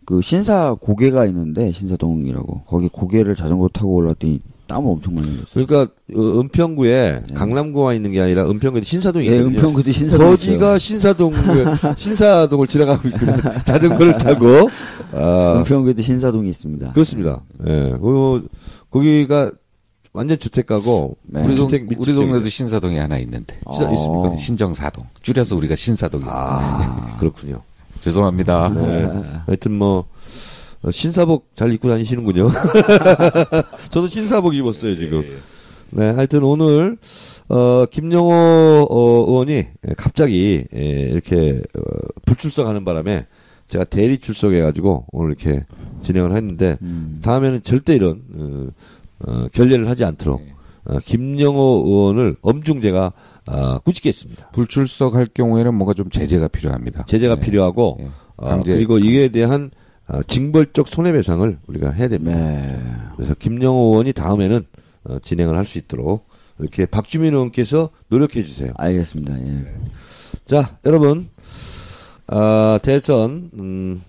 그 신사 고개가 있는데 신사동이라고 거기 고개를 자전거 타고 올랐더니 땀을 엄청 많이 흘렸어요. 그러니까 은평구에 강남구가 있는 게 아니라 은평구에 신사동이 있거든요. 은평구도 신사동. 거기가 신사동을 지나가고 있거든요. 자전거를 타고. 은평구에도 신사동이 있습니다. 그렇습니다. 예. 거기가 완전 주택가고 우리 동네도 신사동이 하나 있는데. 있습니까? 신정사동. 줄여서 우리가 신사동이에요. 그렇군요. 죄송합니다. 네. 하여튼 신사복 잘 입고 다니시는군요. 저도 신사복 입었어요, 지금. 네, 하여튼 오늘, 김영호 의원이 갑자기, 이렇게, 불출석하는 바람에 제가 대리 출석해가지고 오늘 이렇게 진행을 했는데, 다음에는 절대 이런, 결례를 하지 않도록, 김영호 의원을 엄중제가, 꾸짖겠습니다. 불출석할 경우에는 뭔가 좀 제재가 필요합니다. 제재가 필요하고, 그리고 이에 대한 징벌적 손해배상을 우리가 해야 됩니다. 그래서 김영호 의원이 다음에는 진행을 할 수 있도록 이렇게 박주민 의원께서 노력해 주세요. 알겠습니다. 자, 여러분 대선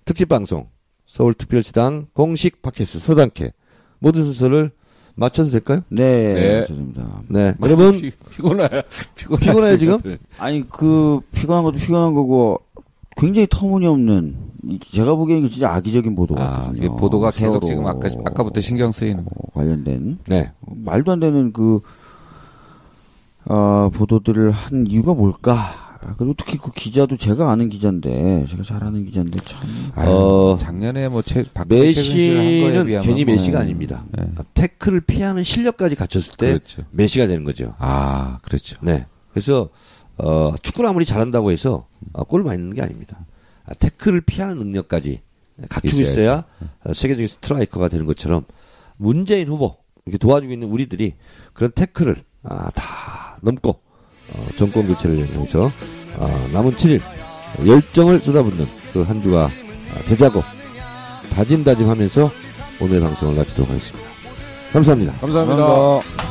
특집 방송 서울특별시당 공식 팟캐스트 소단캐 모든 순서를 맞춰도 될까요? 네. 좋습니다. 네. 여러분 피곤해요 지금? 아니 피곤한 것도 피곤한 거고 굉장히 터무니없는 제가 보기에는 진짜 악의적인 보도거든요. 보도가 계속 지금 아까부터 신경 쓰이는 관련된 말도 안 되는 보도들을 한 이유가 뭘까? 그리고 특히 그 기자도 제가 아는 기자인데 제가 잘 아는 기자인데 참. 작년에 메시는 괜히 메시가 아닙니다. 태클을 피하는 실력까지 갖췄을 때 그렇죠. 메시가 되는 거죠. 그렇죠. 네. 그래서 축구를 아무리 잘한다고 해서 골을 많이 넣는 게 아닙니다. 태클을 피하는 능력까지 갖추고 있어야 세계적인 스트라이커가 되는 것처럼 문재인 후보 이렇게 도와주고 있는 우리들이 그런 태클을 다 넘고 정권 교체를 위해서 남은 7일 열정을 쏟아붓는 그 한 주가 되자고 다짐하면서 오늘 방송을 마치도록 하겠습니다. 감사합니다. 감사합니다.